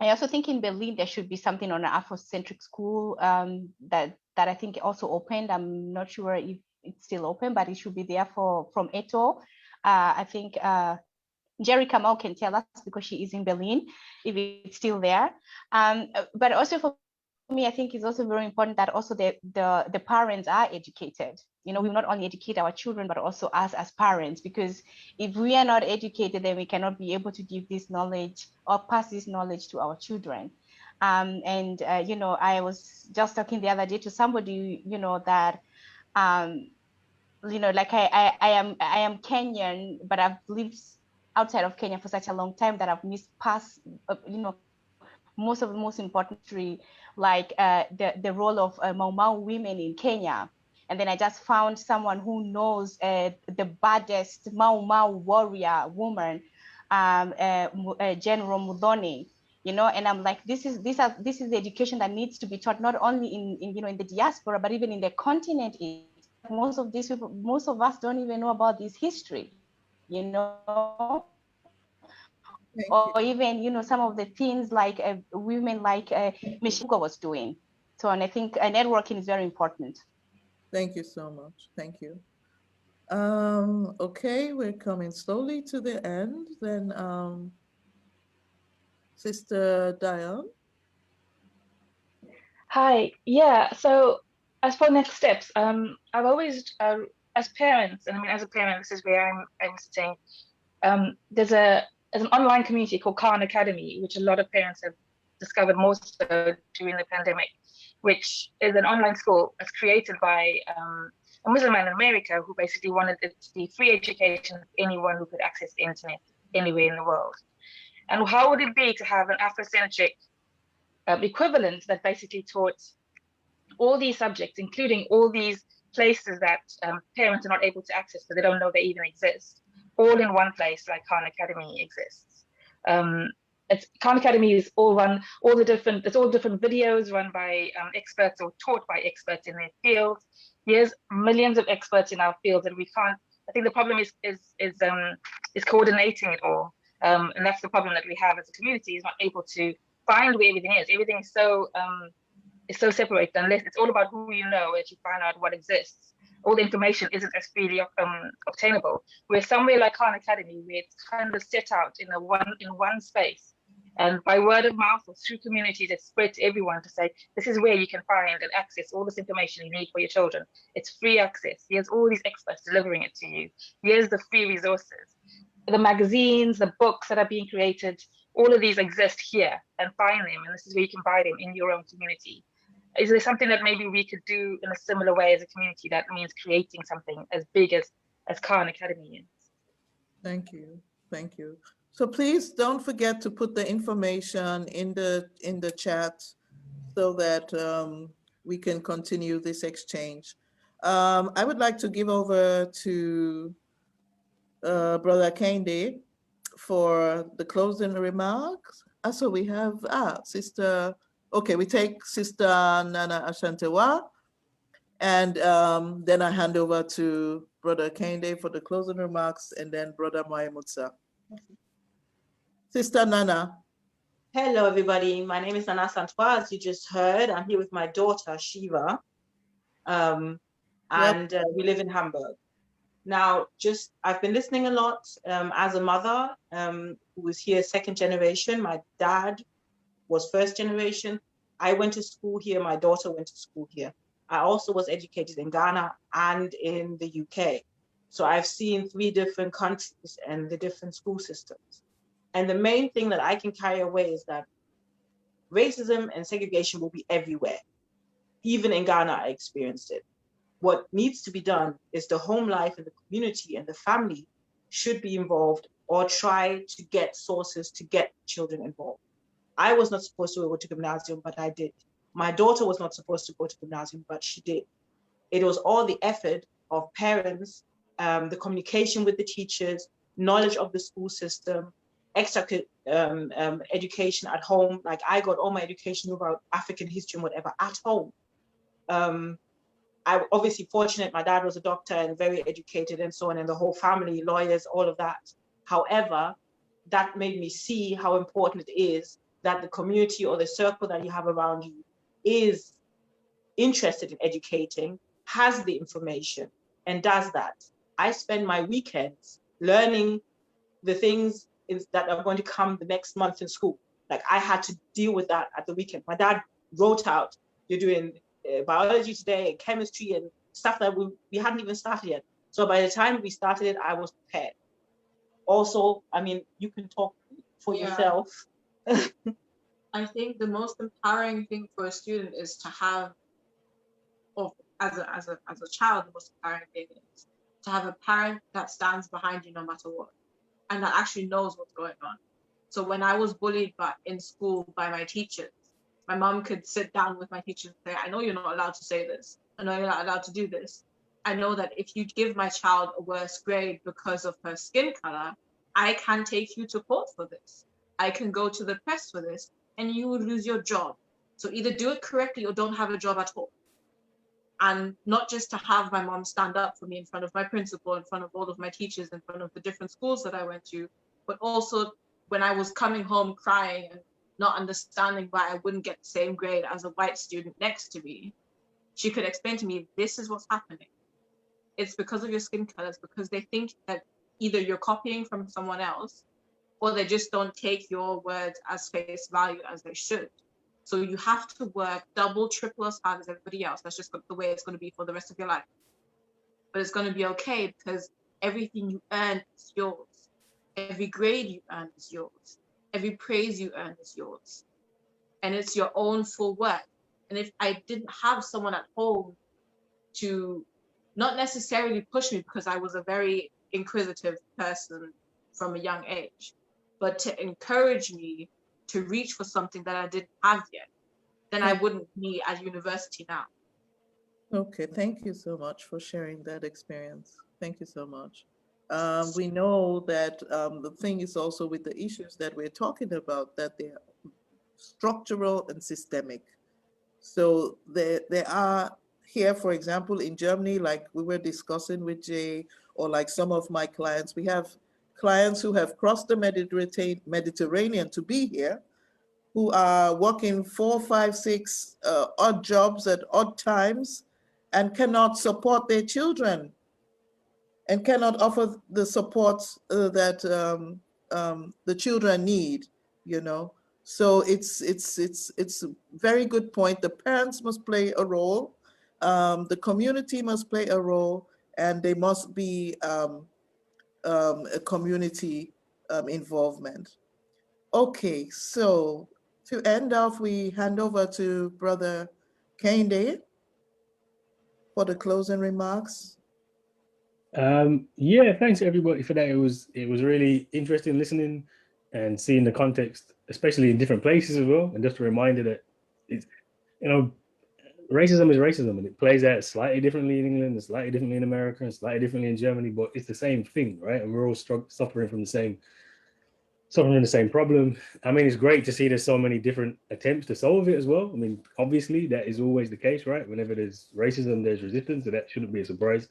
also think in Berlin, there should be something on an Afrocentric school that I think also opened. I'm not sure if it's still open, but it should be there from Eto. I think Jerry Kamau can tell us because she is in Berlin, if it's still there. But also for me, I think it's also very important that also the parents are educated. We not only educate our children, but also us as parents, because if we are not educated, then we cannot be able to give this knowledge or pass this knowledge to our children. I was just talking the other day to somebody, that, like I am Kenyan, but I've lived outside of Kenya for such a long time that I've missed most of the most important history, like the role of Mau Mau women in Kenya. And then I just found someone who knows the baddest Mau Mau warrior woman, General Mudhoni, and I'm like, this is the education that needs to be taught not only in the diaspora, but even in the continent. Most of us don't even know about this history, or even some of the things like women like Michelle was doing. So, and I think networking is very important. Thank you so much. Thank you. Okay, we're coming slowly to the end. Then, Sister Diane. Hi. Yeah. So, as for next steps, I've always, as parents, and I mean, as a parent, this is where I'm sitting. There's an online community called Khan Academy, which a lot of parents have discovered most so during the pandemic. which is an online school that's created by a Muslim man in America who basically wanted it to be free education for anyone who could access the internet anywhere in the world. And how would it be to have an Afrocentric equivalent that basically taught all these subjects, including all these places that parents are not able to access because they don't know they even exist, all in one place like Khan Academy exists. Khan Academy is all different videos run by experts or taught by experts in their fields. There's millions of experts in our field and we can't, I think the problem is coordinating it all. And that's the problem that we have as a community, is not able to find where everything is. Everything is so separated, unless it's all about who you know as you find out what exists. All the information isn't as freely obtainable. Whereas somewhere like Khan Academy, where it's kind of set out in one space, and by word of mouth or through communities, it's spread to everyone to say, this is where you can find and access all this information you need for your children. It's free access. Here's all these experts delivering it to you. Here's the free resources. The magazines, the books that are being created, all of these exist here, and find them. And this is where you can buy them in your own community. Is there something that maybe we could do in a similar way as a community that means creating something as big as Khan Academy is? Thank you. Thank you. So please don't forget to put the information in the chat so that we can continue this exchange. I would like to give over to Brother Kehinde for the closing remarks. So we have Sister. Okay, we take Sister Nana Ashantewa, and then I hand over to Brother Kehinde for the closing remarks, and then Brother Maimutsa. Sister Nana. Hello, everybody. My name is Nana Ashantewa, as you just heard. I'm here with my daughter, Shiva, and we live in Hamburg. Now, I've been listening a lot as a mother who was here second generation. My dad was first generation. I went to school here. My daughter went to school here. I also was educated in Ghana and in the UK. So I've seen 3 different countries and the different school systems. And the main thing that I can carry away is that racism and segregation will be everywhere. Even in Ghana, I experienced it. What needs to be done is the home life and the community and the family should be involved, or try to get sources to get children involved. I was not supposed to go to gymnasium, but I did. My daughter was not supposed to go to gymnasium, but she did. It was all the effort of parents, the communication with the teachers, knowledge of the school system, extra education at home. Like I got all my education about African history and whatever at home. I'm obviously fortunate. My dad was a doctor and very educated and so on, and the whole family, lawyers, all of that. However, that made me see how important it is that the community or the circle that you have around you is interested in educating, has the information, and does that. I spend my weekends learning the things that are going to come the next month in school. Like I had to deal with that at the weekend. My dad wrote out, you're doing biology today and chemistry and stuff that we hadn't even started yet. So by the time we started it, I was prepared. Also, I mean, you can talk for yourself. I think the most empowering thing for a student is to have, or as a child, the most empowering thing is to have a parent that stands behind you no matter what, and that actually knows what's going on. So when I was bullied in school by my teachers, my mom could sit down with my teachers and say, I know you're not allowed to say this. I know you're not allowed to do this. I know that if you give my child a worse grade because of her skin color, I can take you to court for this. I can go to the press for this, and you will lose your job. So either do it correctly or don't have a job at all. And not just to have my mom stand up for me in front of my principal, in front of all of my teachers, in front of the different schools that I went to, but also when I was coming home crying and not understanding why I wouldn't get the same grade as a white student next to me, she could explain to me, this is what's happening. It's because of your skin color. It's because they think that either you're copying from someone else, or they just don't take your words as face value as they should. So you have to work double, triple as hard as everybody else. That's just the way it's going to be for the rest of your life. But it's going to be okay, because everything you earn is yours. Every grade you earn is yours. Every praise you earn is yours. And it's your own full work. And if I didn't have someone at home to not necessarily push me, because I was a very inquisitive person from a young age, but to encourage me to reach for something that I didn't have yet, then I wouldn't be at university now. Okay, thank you so much for sharing that experience. Thank you so much. We know that the thing is also with the issues that we're talking about, that they're structural and systemic. So there are here, for example, in Germany, like we were discussing with Jay, or like some of my clients, we have clients who have crossed the Mediterranean to be here, who are working 4, 5, 6 odd jobs at odd times and cannot support their children and cannot offer the support that the children need, you know. So it's a very good point. The parents must play a role, the community must play a role, and there must be a community involvement. Okay, so to end off, we hand over to Brother Kehinde for the closing remarks. Yeah, thanks everybody for that. It was really interesting listening and seeing the context, especially in different places as well. And just a reminder that it's, you know, racism is racism, and it plays out slightly differently in England, and slightly differently in America, and slightly differently in Germany, but it's the same thing, right? And we're all suffering from the same problem. I mean, it's great to see there's so many different attempts to solve it as well. I mean, obviously that is always the case, right? Whenever there's racism, there's resistance, so that shouldn't be a surprise.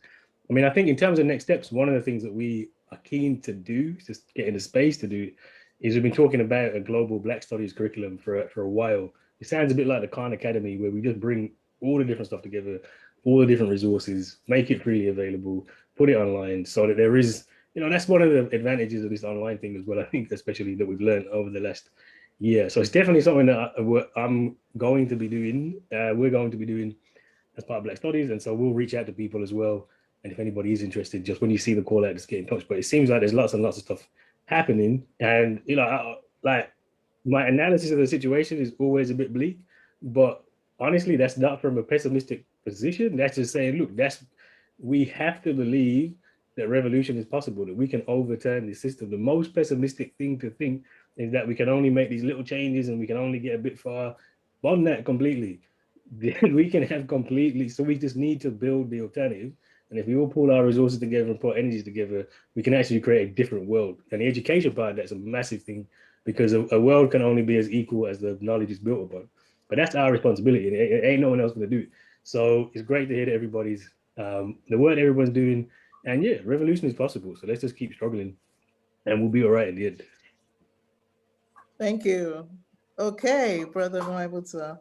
I mean, I think in terms of next steps, one of the things that we are keen to do, just get into space to do, is we've been talking about a global Black Studies curriculum for a while. It sounds a bit like the Khan Academy, where we just bring all the different stuff together, all the different resources, make it freely available, put it online, so that there is, you know, that's one of the advantages of this online thing as well, I think, especially that we've learned over the last year. So it's definitely something that I'm going to be doing, we're going to be doing as part of Black Studies. And so we'll reach out to people as well. And if anybody is interested, just when you see the call out, just get in touch. But it seems like there's lots and lots of stuff happening. And, you know, like my analysis of the situation is always a bit bleak. But honestly, that's not from a pessimistic position. That's just saying, look, we have to believe that revolution is possible, that we can overturn the system. The most pessimistic thing to think is that we can only make these little changes and we can only get a bit far. Beyond that completely, we can have completely, so we just need to build the alternative. And if we all pull our resources together and put energies together, we can actually create a different world. And the education part, that's a massive thing, because a world can only be as equal as the knowledge is built upon. But that's our responsibility. It ain't no one else going to do it. So it's great to hear that everybody's, the work everyone's doing. And yeah, revolution is possible. So let's just keep struggling and we'll be all right in the end. Thank you. Okay, Brother Mwaibuta.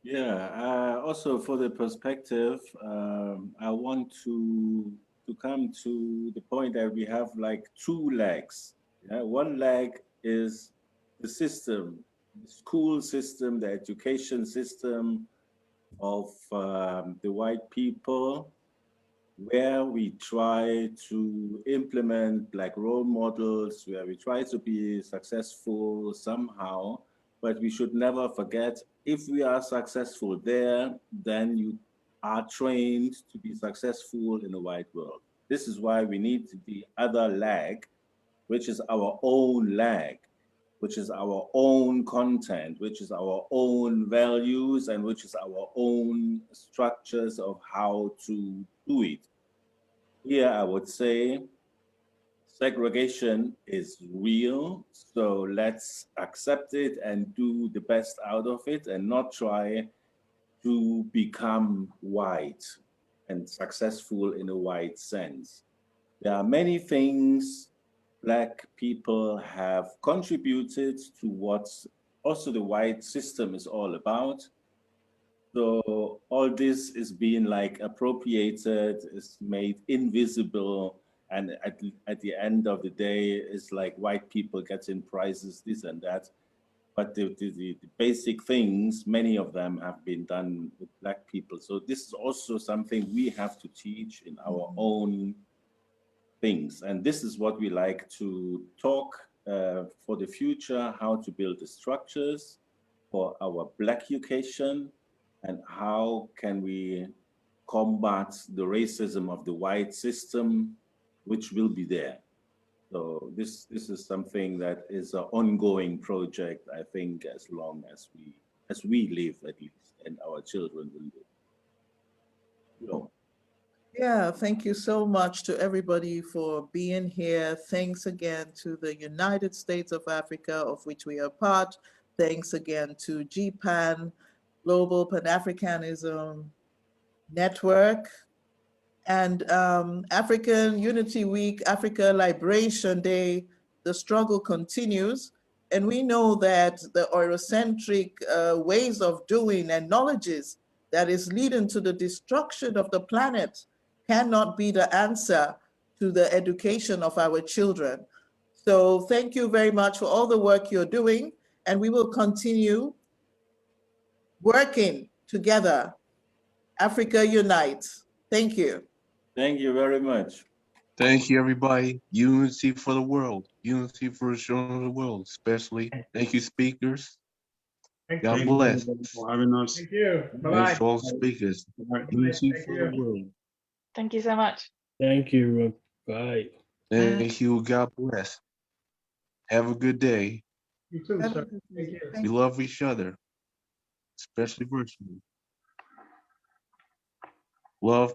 Yeah, also for the perspective, I want to come to the point that we have like 2 legs. Yeah? One leg is the system, the school system, the education system of the white people, where we try to implement Black role models, where we try to be successful somehow, but we should never forget, if we are successful there, then you are trained to be successful in the white world. This is why we need the other leg, which is our own leg, which is our own content, which is our own values, and which is our own structures of how to do it. Here, I would say segregation is real, so let's accept it and do the best out of it and not try to become white and successful in a white sense. There are many things Black people have contributed to what also the white system is all about. So all this is being like appropriated, is made invisible, and at the end of the day, it's like white people getting prizes, this and that. But the basic things, many of them have been done with Black people. So this is also something we have to teach in our own things. And this is what we like to talk for the future, how to build the structures for our Black education, and how can we combat the racism of the white system, which will be there. So this is something that is an ongoing project, I think, as long as we live, at least, and our children will live. So, Yeah, thank you so much to everybody for being here. Thanks again to the United States of Africa, of which we are part. Thanks again to GPAN, Global Pan-Africanism Network, and African Unity Week, Africa Liberation Day. The struggle continues. And we know that the Eurocentric ways of doing and knowledges that is leading to the destruction of the planet cannot be the answer to the education of our children. So thank you very much for all the work you're doing, and we will continue working together. Africa unites. Thank you. thank you very much. Thank you, everybody. Unity for the world. Unity for the children of the world, especially. Thank you, speakers. Thank God you. bless. For having us. Thank you. Thanks Bye-bye. to all the speakers. Unity Thank for you. the world. Thank you so much. Thank you. Bye. Thank you. God bless. Have a good day. You too, sir. Thank you. We love each other, especially virtually. Love.